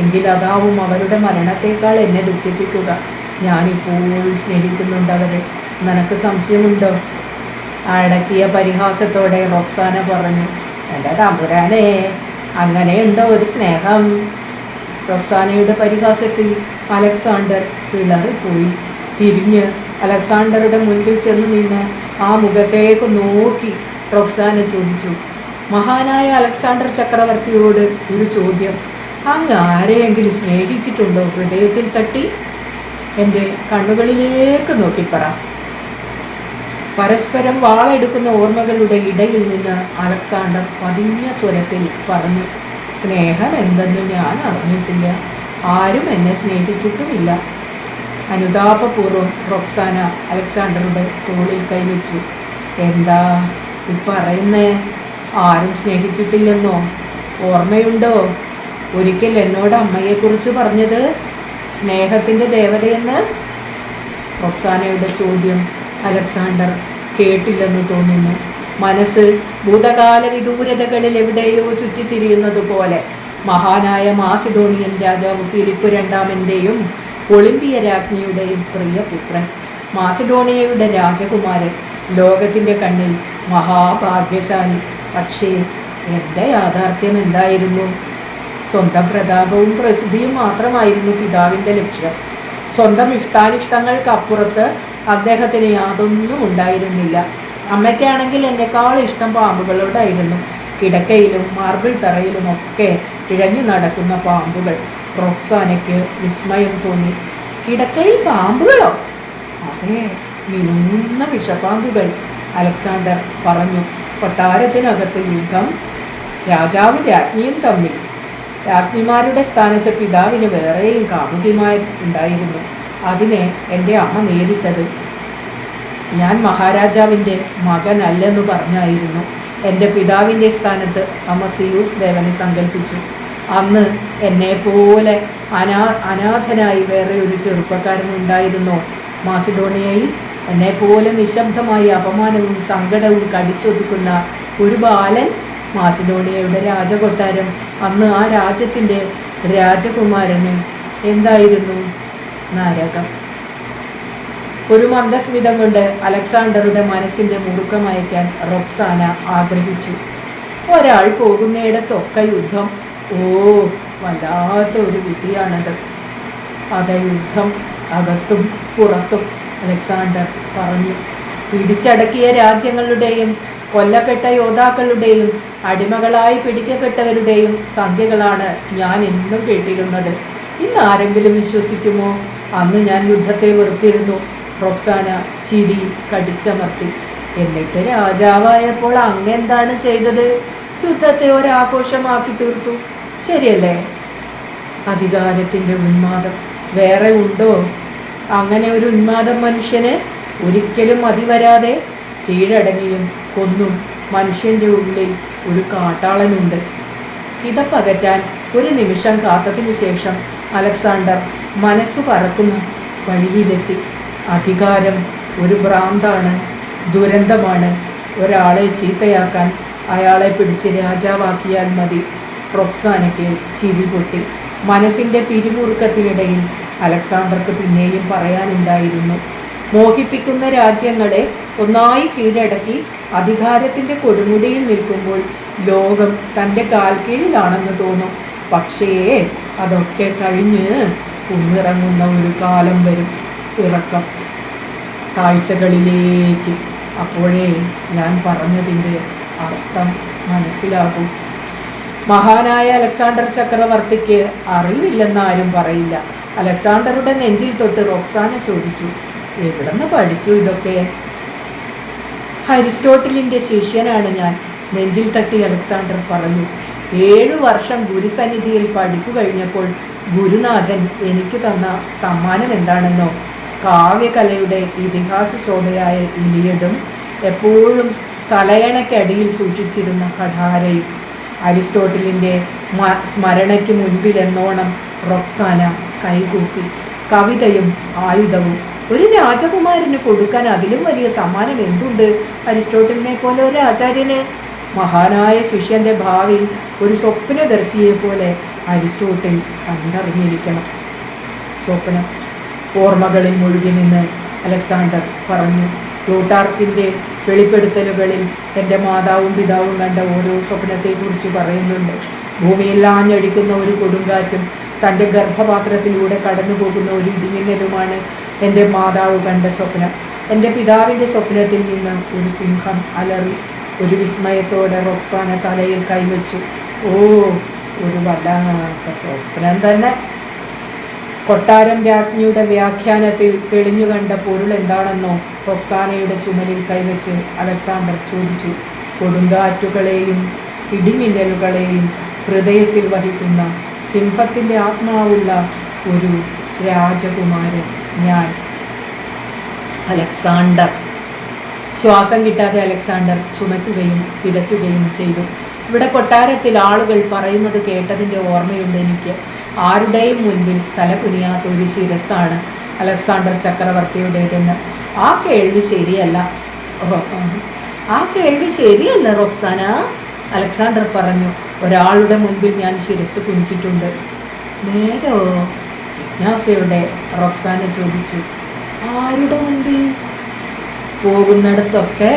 Speaker 1: എങ്കിൽ അതാവും അവരുടെ മരണത്തേക്കാൾ എന്നെ ദുഃഖിപ്പിക്കുക. ഞാനിപ്പോൾ സ്നേഹിക്കുന്നുണ്ടവരെ. നിനക്ക് സംശയമുണ്ടോ? അടക്കിയ പരിഹാസത്തോടെ റൊക്സാന പറഞ്ഞു. എൻ്റെ തമ്പുരാനെ, അങ്ങനെയുണ്ടോ ഒരു സ്നേഹം? റൊക്സാനയുടെ പരിഹാസത്തിൽ അലക്സാണ്ടർ പിളറിപ്പോയി. തിരിഞ്ഞ് അലക്സാണ്ടറുടെ മുൻപിൽ ചെന്ന് നിന്ന് ആ മുഖത്തേക്ക് നോക്കി റൊക്സാന ചോദിച്ചു, മഹാനായ അലക്സാണ്ടർ ചക്രവർത്തിയോട് ഒരു ചോദ്യം. അങ്ങ് ആരെയെങ്കിലും സ്നേഹിച്ചിട്ടുണ്ടോ ഹൃദയത്തിൽ തട്ടി? എൻ്റെ കണ്ണുകളിലേക്ക് നോക്കിപ്പറ. പരസ്പരം വാളെടുക്കുന്ന ഓർമ്മകളുടെ ഇടയിൽ നിന്ന് അലക്സാണ്ടർ പതിഞ്ഞ സ്വരത്തിൽ പറഞ്ഞു, സ്നേഹം എന്തെന്ന് ഞാൻ അറിഞ്ഞിട്ടില്ല. ആരും എന്നെ സ്നേഹിച്ചിട്ടുമില്ല. അനുതാപപൂർവ്വം റോക്സാന അലക്സാണ്ടറുടെ തോളിൽ കൈവച്ചു. എന്താ ഈ പറയുന്നേ? ആരും സ്നേഹിച്ചിട്ടില്ലെന്നോ? ഓർമ്മയുണ്ടോ ഒരിക്കൽ എന്നോട് അമ്മയെക്കുറിച്ച് പറഞ്ഞത്? സ്നേഹത്തിൻ്റെ ദേവതയെന്ന്? റോക്സാനയുടെ ചോദ്യം അലക്സാണ്ടർ കേട്ടില്ലെന്ന് തോന്നുന്നു. മനസ്സ് ഭൂതകാല വിദൂരതകളിൽ എവിടെയോ ചുറ്റിത്തിരിയുന്നത് പോലെ മഹാനായ മാസിഡോണിയൻ രാജാവ് ഫിലിപ്പ് രണ്ടാമൻ്റെയും ഒളിമ്പിയ രാജ്ഞിയുടെയും പ്രിയപുത്രൻ, മാസിഡോണിയയുടെ രാജകുമാരൻ, ലോകത്തിൻ്റെ കണ്ണിൽ മഹാഭാഗ്യശാലി. പക്ഷേ എൻ്റെ യാഥാർത്ഥ്യം എന്തായിരുന്നു? സ്വന്തം പ്രതാപവും പ്രസിദ്ധിയും മാത്രമായിരുന്നു പിതാവിൻ്റെ ലക്ഷ്യം. സ്വന്തം ഇഷ്ടാനിഷ്ടങ്ങൾക്കപ്പുറത്ത് അദ്ദേഹത്തിന് യാതൊന്നും ഉണ്ടായിരുന്നില്ല. അമ്മയ്ക്കാണെങ്കിൽ എന്നെക്കാൾ ഇഷ്ടം പാമ്പുകളോടായിരുന്നു. കിടക്കയിലും മാർബിൾ തറയിലുമൊക്കെ ഇഴഞ്ഞു നടക്കുന്ന പാമ്പുകൾ. റോക്സാനയ്ക്ക് വിസ്മയം തോന്നി. കിടക്കയിൽ പാമ്പുകളോ? അതെ, മിനുങ്ങുന്ന വിഷപ്പാമ്പുകൾ. അലക്സാണ്ടർ പറഞ്ഞു. കൊട്ടാരത്തിനകത്ത് യുദ്ധം, രാജാവും രാജ്ഞിയും തമ്മിൽ. രാജ്ഞിമാരുടെ സ്ഥാനത്ത് പിതാവിന് വേറെയും കാമുകിമാർ ഉണ്ടായിരുന്നു. അതിനെ എൻ്റെ അമ്മ നേരിട്ടത് ഞാൻ മഹാരാജാവിൻ്റെ മകനല്ലെന്ന് പറഞ്ഞായിരുന്നു. എൻ്റെ പിതാവിൻ്റെ സ്ഥാനത്ത് അമ്മ സിയൂസ് ദേവനെ സങ്കല്പിച്ചു. അന്ന് എന്നെപ്പോലെ അനാഥനായി വേറെ ഒരു ചെറുപ്പക്കാരനുണ്ടായിരുന്നോ മാസിഡോണിയയിൽ? എന്നെപ്പോലെ നിശബ്ദമായി അപമാനവും സങ്കടവും കടിച്ചൊതുക്കുന്ന ഒരു ബാലൻ? മാസിഡോണിയയുടെ രാജകൊട്ടാരം അന്ന് ആ രാജ്യത്തിൻ്റെ രാജകുമാരന് എന്തായിരുന്നു? നരകം. ഒരു മന്ദസ്മിതം കൊണ്ട് അലക്സാണ്ടറുടെ മനസ്സിൻ്റെ മുറുക്കമയക്കാൻ റോക്സാന ആഗ്രഹിച്ചു. ഒരാൾ പോകുന്നിടത്തൊക്കെ യുദ്ധം. ഓ, വല്ലാത്ത ഒരു വിധിയാണത്. അതെ, യുദ്ധം അകത്തും പുറത്തും, അലക്സാണ്ടർ പറഞ്ഞു. പിടിച്ചടക്കിയ രാജ്യങ്ങളുടെയും കൊല്ലപ്പെട്ട യോദ്ധാക്കളുടെയും അടിമകളായി പിടിക്കപ്പെട്ടവരുടെയും സംഖ്യകളാണ് ഞാൻ എന്നും കേട്ടിരുന്നത്. ഇന്ന് ആരെങ്കിലും വിശ്വസിക്കുമോ? അന്ന് ഞാൻ യുദ്ധത്തെ വെറുത്തിരുന്നു. റോക്സാന ചിരി കടിച്ചമർത്തി. എന്നിട്ട് രാജാവായപ്പോൾ അങ്ങെന്താണ് ചെയ്തത്? യുദ്ധത്തെ ഒരാഘോഷമാക്കി തീർത്തു, ശരിയല്ലേ? അധികാരത്തിൻ്റെ ഉന്മാദം വേറെ ഉണ്ടോ? അങ്ങനെ ഒരു ഉന്മാദം മനുഷ്യന് ഒരിക്കലും മതിവരാതെ കീഴടങ്ങിയും കൊന്നും മനുഷ്യൻ്റെ ഉള്ളിൽ ഒരു കാട്ടാളനുണ്ട്. കിതപ്പകറ്റാൻ ഒരു നിമിഷം കാത്തതിനു ശേഷം അലക്സാണ്ടർ മനസ്സു പറക്കുന്ന വഴിയിലെത്തി. അധികാരം ഒരു ഭ്രാന്താണ്, ദുരന്തമാണ്. ഒരാളെ ചീത്തയാക്കാൻ അയാളെ പിടിച്ച് രാജാവാക്കിയാൽ മതി. റോക്സാനയ്ക്ക് ചിരി പൊട്ടി. മനസ്സിൻ്റെ പിരിമുറുക്കത്തിനിടയിൽ അലക്സാണ്ടർക്ക് പിന്നെയും പറയാനുണ്ടായിരുന്നു. മോഹിപ്പിക്കുന്ന രാജ്യങ്ങളെ ഒന്നായി കീഴടക്കി അധികാരത്തിൻ്റെ കൊടുമുടിയിൽ നിൽക്കുമ്പോൾ ലോകം തൻ്റെ കാൽ കീഴിലാണെന്ന് തോന്നും. പക്ഷേ അതൊക്കെ കഴിഞ്ഞ് കുന്നിറങ്ങുന്ന ഒരു കാലം വരും, ഇറക്കം കാഴ്ചകളിലേക്ക്. അപ്പോഴേ ഞാൻ പറഞ്ഞതിൻ്റെ അർത്ഥം മനസ്സിലാകും. മഹാനായ അലക്സാണ്ടർ ചക്രവർത്തിക്ക് അറിവില്ലെന്നാരും പറയില്ല. അലക്സാണ്ടറുടെ നെഞ്ചിൽ തൊട്ട് റോക്സാന ചോദിച്ചു. എവിടെന്ന് പഠിച്ചു ഇതൊക്കെ? അരിസ്റ്റോട്ടിലിൻ്റെ ശിഷ്യനാണ് ഞാൻ, നെഞ്ചിൽ തട്ടി അലക്സാണ്ടർ പറഞ്ഞു. 7 വർഷം ഗുരുസന്നിധിയിൽ പഠിപ്പു കഴിഞ്ഞപ്പോൾ ഗുരുനാഥൻ എനിക്ക് തന്ന സമ്മാനം എന്താണെന്നോ? കാവ്യകലയുടെ ഇതിഹാസ ശോഭയായ ഇലിയഡും എപ്പോഴും തലയണയ്ക്കടിയിൽ സൂക്ഷിച്ചിരുന്ന കഠാരയും. അരിസ്റ്റോട്ടിലിൻ്റെ സ്മരണയ്ക്ക് മുൻപിലെന്നോണം റോക്സാന കൈകൂപ്പി. കവിതയും ആയുധവും. ഒരു രാജകുമാരന് കൊടുക്കാൻ അതിലും വലിയ സമ്മാനം എന്തുണ്ട് അരിസ്റ്റോട്ടിലിനെ പോലെ ഒരു ആചാര്യന്? മഹാനായ ശിഷ്യൻ്റെ ഭാവി ഒരു സ്വപ്നദർശിയെ പോലെ അരിസ്റ്റോട്ടിൽ കണ്ടറിഞ്ഞിരിക്കണം. സ്വപ്നം. ഓർമ്മകളിൽ മുഴുകി നിന്ന് അലക്സാണ്ടർ പറഞ്ഞു. പ്ലൂട്ടാർക്കിൻ്റെ വെളിപ്പെടുത്തലുകളിൽ എൻ്റെ മാതാവും പിതാവും കണ്ട ഓരോ സ്വപ്നത്തെക്കുറിച്ച് പറയുന്നുണ്ട്. ഭൂമിയിൽ ആഞ്ഞടിക്കുന്ന ഒരു കൊടുങ്കാറ്റും തൻ്റെ ഗർഭപാത്രത്തിലൂടെ കടന്നു പോകുന്ന ഒരു ഇടിമിന്നലുമാണ് എൻ്റെ മാതാവ് കണ്ട സ്വപ്നം. എൻ്റെ പിതാവിൻ്റെ സ്വപ്നത്തിൽ നിന്ന് ഒരു സിംഹം അലറി. ഒരു വിസ്മയത്തോടെ റോക്സാന തലയിൽ കൈവച്ചു. ഓ, ഒരു വല്ലാത്ത സ്വപ്നം തന്നെ. കൊട്ടാരം രാജ്ഞിയുടെ വ്യാഖ്യാനത്തിൽ തെളിഞ്ഞു കണ്ട പൊരുൾ എന്താണെന്നോ റോക്സാനയുടെ ചുമലിൽ കൈവച്ച് അലക്സാണ്ടർ ചോദിച്ചു. കൊടുങ്കാറ്റുകളെയും ഇടിമിന്നലുകളെയും ഹൃദയത്തിൽ വഹിക്കുന്ന സിംഹത്തിൻ്റെ ആത്മാവുള്ള ഒരു രാജകുമാരൻ, ഞാൻ അലക്സാണ്ടർ. ശ്വാസം കിട്ടാതെ അലക്സാണ്ടർ ചുമയ്ക്കുകയും കിതയ്ക്കുകയും ചെയ്തു. ഇവിടെ കൊട്ടാരത്തിൽ ആളുകൾ പറയുന്നത് കേട്ടതിൻ്റെ ഓർമ്മയുണ്ട് എനിക്ക്. ആരുടെയും മുൻപിൽ തല കുനിയാത്ത ഒരു ശിരസ്സാണ് അലക്സാണ്ടർ ചക്രവർത്തിയുടേതെന്ന്. ആ കേൾവി ശരിയല്ല റോക്സാന, അലക്സാണ്ടർ പറഞ്ഞു. ഒരാളുടെ മുൻപിൽ ഞാൻ ശിരസ് കുനിച്ചിട്ടുണ്ട്. നേരോ? ജിജ്ഞാസയോടെ റോക്സാന ചോദിച്ചു. ആരുടെ മുൻപിൽ? പോകുന്നിടത്തൊക്കെ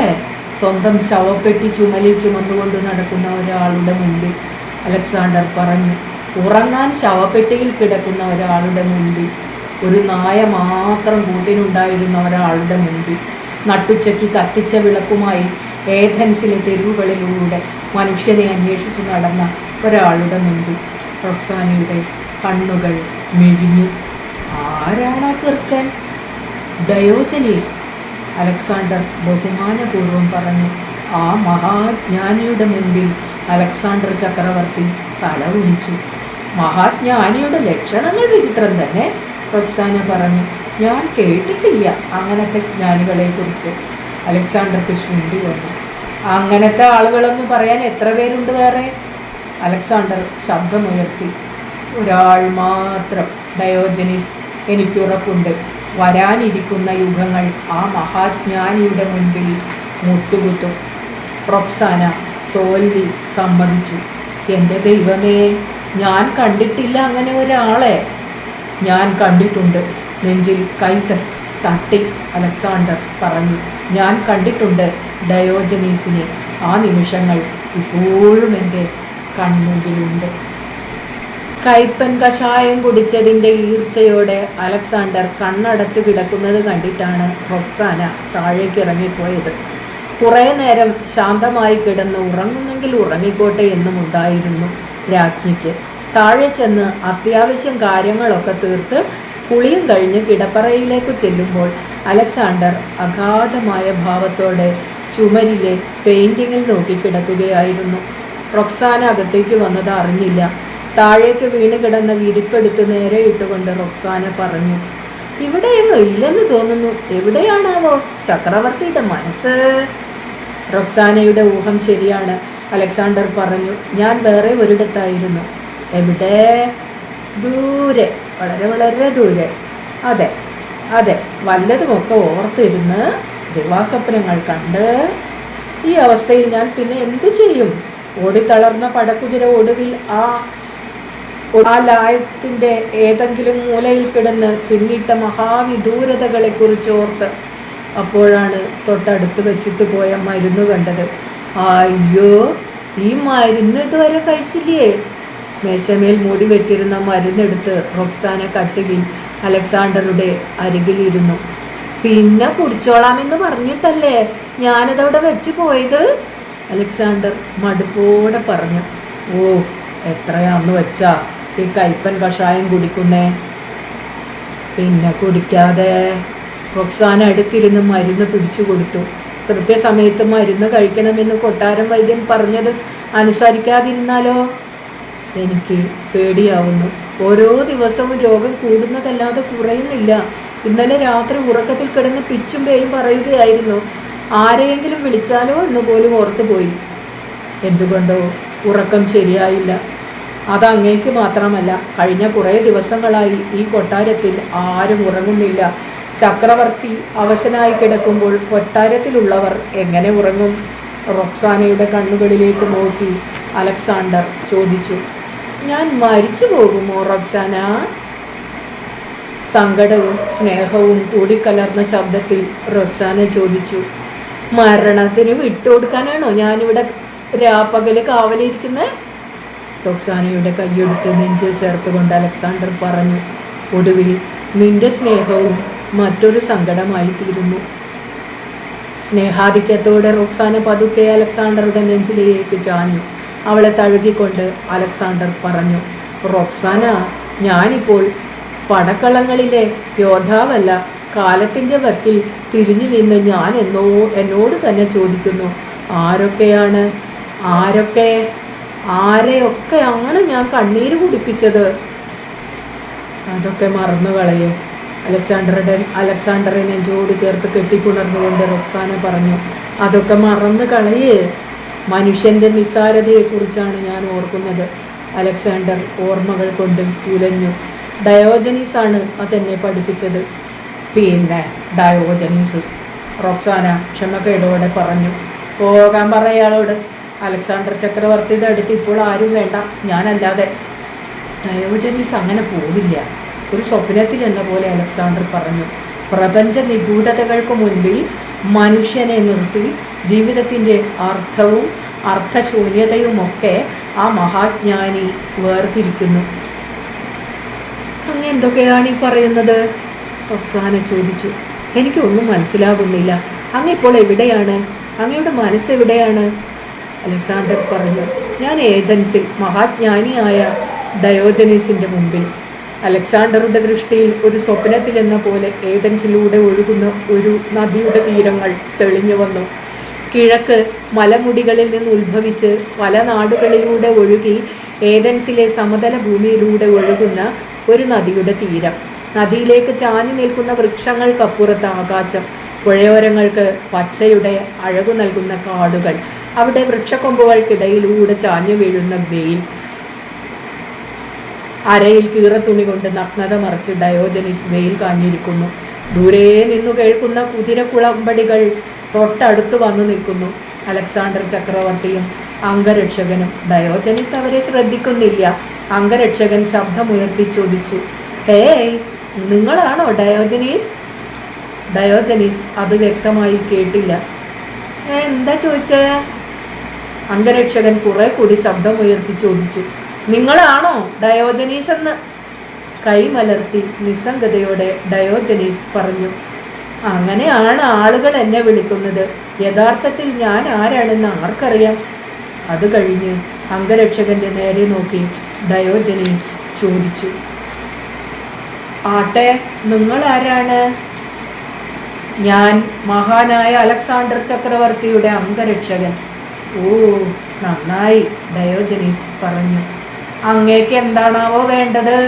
Speaker 1: സ്വന്തം ശവപ്പെട്ടി ചുമലിൽ ചുമന്നുകൊണ്ട് നടക്കുന്ന ഒരാളുടെ മുൻപിൽ, അലക്സാണ്ടർ പറഞ്ഞു. ഉറങ്ങാൻ ശവപ്പെട്ടിയിൽ കിടക്കുന്ന ഒരാളുടെ മുൻപിൽ, ഒരു നായ മാത്രം കൂട്ടിനുണ്ടായിരുന്ന ഒരാളുടെ മുൻപിൽ, നട്ടുച്ചയ്ക്ക് കത്തിച്ച വിളക്കുമായി ഏഥൻസിലെ തെരുവുകളിലൂടെ മനുഷ്യനെ അന്വേഷിച്ചു നടന്ന ഒരാളുടെ മുൻപിൽ. റോക്സാനയുടെ കണ്ണുകൾ മിഴിഞ്ഞു. ആരാണ് കിർക്കൻ? ഡയോജനീസ്, അലക്സാണ്ടർ ബഹുമാനപൂർവ്വം പറഞ്ഞു. ആ മഹാജ്ഞാനിയുടെ മുൻപിൽ അലക്സാണ്ടർ ചക്രവർത്തി തല കുനിച്ചു. മഹാജ്ഞാനിയുടെ ലക്ഷണങ്ങൾ വിചിത്രം തന്നെ, റോക്സാന പറഞ്ഞു. ഞാൻ കേട്ടിട്ടില്ല അങ്ങനത്തെ ജ്ഞാനികളെക്കുറിച്ച്. അലക്സാണ്ടർക്ക് ശുണ്ഠി വന്നു. അങ്ങനത്തെ ആളുകളെന്ന് പറയാൻ എത്ര പേരുണ്ട് വേറെ? അലക്സാണ്ടർ ശബ്ദമുയർത്തി. ഒരാൾ മാത്രം, ഡയോജനീസ്. എനിക്കുറപ്പുണ്ട്, വരാനിരിക്കുന്ന യുഗങ്ങൾ ആ മഹാജ്ഞാനിയുടെ മുൻപിൽ മുട്ടുകുത്തും. റോക്സാന തോൽവി സമ്മതിച്ചു. എൻ്റെ ദൈവമേ, ഞാൻ കണ്ടിട്ടില്ല അങ്ങനെ ഒരാളെ. ഞാൻ കണ്ടിട്ടുണ്ട്, നെഞ്ചിൽ കൈ തട്ടി അലക്സാണ്ടർ പറഞ്ഞു. ഞാൻ കണ്ടിട്ടുണ്ട് ഡയോജനീസിനെ. ആ നിമിഷങ്ങൾ ഇപ്പോഴും എൻ്റെ കൺമുമ്പിലുണ്ട്. കയ്പൻ കഷായം കുടിച്ചതിൻ്റെ ഈർച്ചയോടെ അലക്സാണ്ടർ കണ്ണടച്ചു കിടക്കുന്നത് കണ്ടിട്ടാണ് റോക്സാന താഴേക്ക് ഇറങ്ങിപ്പോയത്. കുറേ നേരം ശാന്തമായി കിടന്ന് ഉറങ്ങുന്നെങ്കിൽ ഉറങ്ങിക്കോട്ടെ എന്നും ഉണ്ടായിരുന്നു രാജ്ഞിക്ക്. താഴെ ചെന്ന് അത്യാവശ്യം കാര്യങ്ങളൊക്കെ തീർത്ത് കുളിയും കഴിഞ്ഞ് കിടപ്പറയിലേക്ക് ചെല്ലുമ്പോൾ അലക്സാണ്ടർ അഗാധമായ ഭാവത്തോടെ ചുമരിലെ പെയിൻറ്റിങ്ങിൽ നോക്കിക്കിടക്കുകയായിരുന്നു. റോക്സാന അകത്തേക്ക് വന്നത് അറിഞ്ഞില്ല. താഴേക്ക് വീണ് കിടന്ന വിരിപ്പെടുത്ത് നേരെ ഇട്ടുകൊണ്ട് റോക്സാന പറഞ്ഞു. ഇവിടെയൊന്നും ഇല്ലെന്ന് തോന്നുന്നു. എവിടെയാണാവോ ചക്രവർത്തിയുടെ മനസ്സ്? റോക്സാനയുടെ ഊഹം ശരിയാണ്, അലക്സാണ്ടർ പറഞ്ഞു. ഞാൻ വേറെ ഒരിടത്തായിരുന്നു. എവിടെ? ദൂരെ, വളരെ വളരെ ദൂരെ. അതെ അതെ, വല്ലതുമൊക്കെ ഓർത്തിരുന്ന് ദിവാസ്വപ്നങ്ങൾ കണ്ട്. ഈ അവസ്ഥയിൽ ഞാൻ പിന്നെ എന്തു ചെയ്യും? ഓടിത്തളർന്ന പടക്കുതിര ഒടുവിൽ ആ ലായത്തിൻ്റെ ഏതെങ്കിലും മൂലയിൽ കിടന്ന് പിന്നിട്ട മഹാവിദൂരതകളെക്കുറിച്ച് ഓർത്ത് അപ്പോഴാണ് തൊട്ടടുത്ത് വെച്ചിട്ട് പോയ മരുന്ന് കണ്ടത്. അയ്യോ, ഈ മരുന്ന് ഇതുവരെ കഴിച്ചില്ലേ? മേശമേൽ മൂടി വെച്ചിരുന്ന മരുന്നെടുത്ത് റോക്സാന കട്ടിലിൽ അലക്സാണ്ടറുടെ അരികിലിരുന്നു. പിന്നെ കുടിച്ചോളാമെന്ന് പറഞ്ഞിട്ടല്ലേ ഞാനതവിടെ വെച്ച് പോയത്, അലക്സാണ്ടർ മടുപ്പോടെ പറഞ്ഞു. ഓ, എത്രയാന്ന് വെച്ചാ ഈ കയ്പൻ കഷായം കുടിക്കുന്നേ? പിന്നെ കുടിക്കാതെ. റോക്സാന അടുത്തിരുന്ന് മരുന്ന് പിടിച്ചു കൊടുത്തു. കൃത്യസമയത്ത് മരുന്ന് കഴിക്കണമെന്ന് കൊട്ടാരം വൈദ്യൻ പറഞ്ഞത് അനുസരിക്കാതിരുന്നാലോ? എനിക്ക് പേടിയാവുന്നു. ഓരോ ദിവസവും രോഗം കൂടുന്നതല്ലാതെ കുറയുന്നില്ല. ഇന്നലെ രാത്രി ഉറക്കത്തിൽ കിടന്ന് പിച്ചും പേയും പറയുകയായിരുന്നു. ആരെയെങ്കിലും വിളിച്ചാലോ എന്ന് പോലും ഓർത്തുപോയി. എന്തുകൊണ്ടോ ഉറക്കം ശരിയായില്ല. അതങ്ങേക്ക് മാത്രമല്ല, കഴിഞ്ഞ കുറേ ദിവസങ്ങളായി ഈ കൊട്ടാരത്തിൽ ആരും ഉറങ്ങുന്നില്ല. ചക്രവർത്തി അവശനായി കിടക്കുമ്പോൾ കൊട്ടാരത്തിലുള്ളവർ എങ്ങനെ ഉറങ്ങും? റോക്സാനയുടെ കണ്ണുകളിലേക്ക് നോക്കി അലക്സാണ്ടർ ചോദിച്ചു. ഞാൻ മരിച്ചു പോകുമോ റോക്സാന? സങ്കടവും സ്നേഹവും കൂടിക്കലർന്ന ശബ്ദത്തിൽ റോക്സാന ചോദിച്ചു. മരണത്തിന് വിട്ടുകൊടുക്കാനാണോ ഞാനിവിടെ രാപ്പകല് കാവലിരിക്കുന്നത്? റോക്സാനയുടെ കൈയെടുത്ത് നെഞ്ചിൽ ചേർത്തുകൊണ്ട് അലക്സാണ്ടർ പറഞ്ഞു. ഒടുവിൽ നിന്റെ സ്നേഹവും മറ്റൊരു സങ്കടമായി തീരുന്നു. സ്നേഹാധിക്യത്തോടെ റോക്സാന പതുക്കെ അലക്സാണ്ടറുടെ നെഞ്ചിലേക്ക് ചാഞ്ഞു. അവളെ തഴുകിക്കൊണ്ട് അലക്സാണ്ടർ പറഞ്ഞു. റോക്സാന, ഞാനിപ്പോൾ പടക്കളങ്ങളിലെ യോദ്ധാവല്ല. കാലത്തിൻ്റെ വക്കിൽ തിരിഞ്ഞു നിന്ന് ഞാൻ എന്നോട് തന്നെ ചോദിക്കുന്നു, ആരെയൊക്കെയാണ് ഞാൻ കണ്ണീര് കുടിപ്പിച്ചത്? അതൊക്കെ മറന്നു കളയേ, അലക്സാണ്ടറെ നെഞ്ചോട് ചേർത്ത് കെട്ടിപ്പുണർന്നുകൊണ്ട് റൊക്സാന പറഞ്ഞു. അതൊക്കെ മറന്നു കളയേ, മനുഷ്യൻ്റെ നിസ്സാരതയെക്കുറിച്ചാണ് ഞാൻ ഓർക്കുന്നത്. അലക്സാണ്ടർ ഓർമ്മകൾ കൊണ്ട് ഉലഞ്ഞു. ഡയോജനീസാണ് അതെന്നെ പഠിപ്പിച്ചത്. പിന്നെ ഡയോജനീസ്, റൊക്സാന ക്ഷമക്കേടോടെ പറഞ്ഞു. പോകാൻ പറയയാളോട്. അലക്സാണ്ടർ ചക്രവർത്തിയുടെ അടുത്ത് ഇപ്പോൾ ആരും വേണ്ട, ഞാനല്ലാതെ. ഡയോജനീസ് അങ്ങനെ പോവില്ല, ഒരു സ്വപ്നത്തിൽ എന്ന പോലെ അലക്സാണ്ടർ പറഞ്ഞു. പ്രപഞ്ച നിഗൂഢതകൾക്ക് മുൻപിൽ മനുഷ്യനെ നിർത്തി ജീവിതത്തിൻ്റെ അർത്ഥവും അർത്ഥശൂന്യതയുമൊക്കെ ആ മഹാജ്ഞാനി വേർതിരിക്കുന്നു. അങ്ങ് എന്തൊക്കെയാണ് ഈ പറയുന്നത്? റൊക്സാന ചോദിച്ചു. എനിക്കൊന്നും മനസ്സിലാകുന്നില്ല. അങ്ങിപ്പോൾ എവിടെയാണ്? അങ്ങയുടെ മനസ്സെവിടെയാണ്? അലക്സാണ്ടർ പറഞ്ഞു. ഞാൻ ഏഥൻസിൽ മഹാജ്ഞാനിയായ ഡയോജനീസിൻ്റെ മുമ്പിൽ. അലക്സാണ്ടറുടെ ദൃഷ്ടിയിൽ ഒരു സ്വപ്നത്തിലെന്ന പോലെ ഏഥൻസിലൂടെ ഒഴുകുന്ന ഒരു നദിയുടെ തീരങ്ങൾ തെളിഞ്ഞു വന്നു. കിഴക്ക് മലമുടികളിൽ നിന്ന് ഉത്ഭവിച്ച് പല നാടുകളിലൂടെ ഒഴുകി ഏഥൻസിലെ സമതല ഭൂമിയിലൂടെ ഒഴുകുന്ന ഒരു നദിയുടെ തീരം. നദിയിലേക്ക് ചാഞ്ഞു നിൽക്കുന്ന വൃക്ഷങ്ങൾക്കപ്പുറത്ത് ആകാശം, പുഴയോരങ്ങൾക്ക് പച്ചയുടെ അഴകു നൽകുന്ന കാടുകൾ, അവിടെ വൃക്ഷക്കൊമ്പുകൾക്കിടയിലൂടെ ചാഞ്ഞു വീഴുന്ന വെയിൽ. അരയിൽ കീറത്തുണി കൊണ്ട് നഗ്നത മറിച്ച് ഡയോജനീസ് വെയിൽ കാഞ്ഞിരിക്കുന്നു. ദൂരെ നിന്നു കേൾക്കുന്ന കുതിരക്കുളമ്പടികൾ തൊട്ടടുത്ത് വന്നു നിൽക്കുന്നു. അലക്സാണ്ടർ ചക്രവർത്തിയും അംഗരക്ഷകനും. ഡയോജനീസ് അവരെ ശ്രദ്ധിക്കുന്നില്ല. അംഗരക്ഷകൻ ശബ്ദമുയർത്തി ചോദിച്ചു, ഹേയ്, നിങ്ങളാണോ ഡയോജനീസ്? ഡയോജനീസ് അത് വ്യക്തമായി കേട്ടില്ല. എന്താ ചോദിച്ചേ? അംഗരക്ഷകൻ കുറെ കൂടി ശബ്ദമുയർത്തി ചോദിച്ചു, നിങ്ങളാണോ ഡയോജനീസ് എന്ന്? കൈമലർത്തി നിസ്സംഗതയോടെ ഡയോജനീസ് പറഞ്ഞു, അങ്ങനെയാണ് ആളുകൾ എന്നെ വിളിക്കുന്നത്. യഥാർത്ഥത്തിൽ ഞാൻ ആരാണെന്ന് ആർക്കറിയാം? അത് കഴിഞ്ഞ് അംഗരക്ഷകന്റെ നേരെ നോക്കി ഡയോജനീസ് ചോദിച്ചു, ആട്ടെ, നിങ്ങൾ ആരാണ്? ഞാൻ മഹാനായ അലക്സാണ്ടർ ചക്രവർത്തിയുടെ അംഗരക്ഷകൻ. ഓ, നന്നായി, ഡയോജനീസ് പറഞ്ഞു. അങ്ങേക്ക് എന്താണാവോ വേണ്ടത്?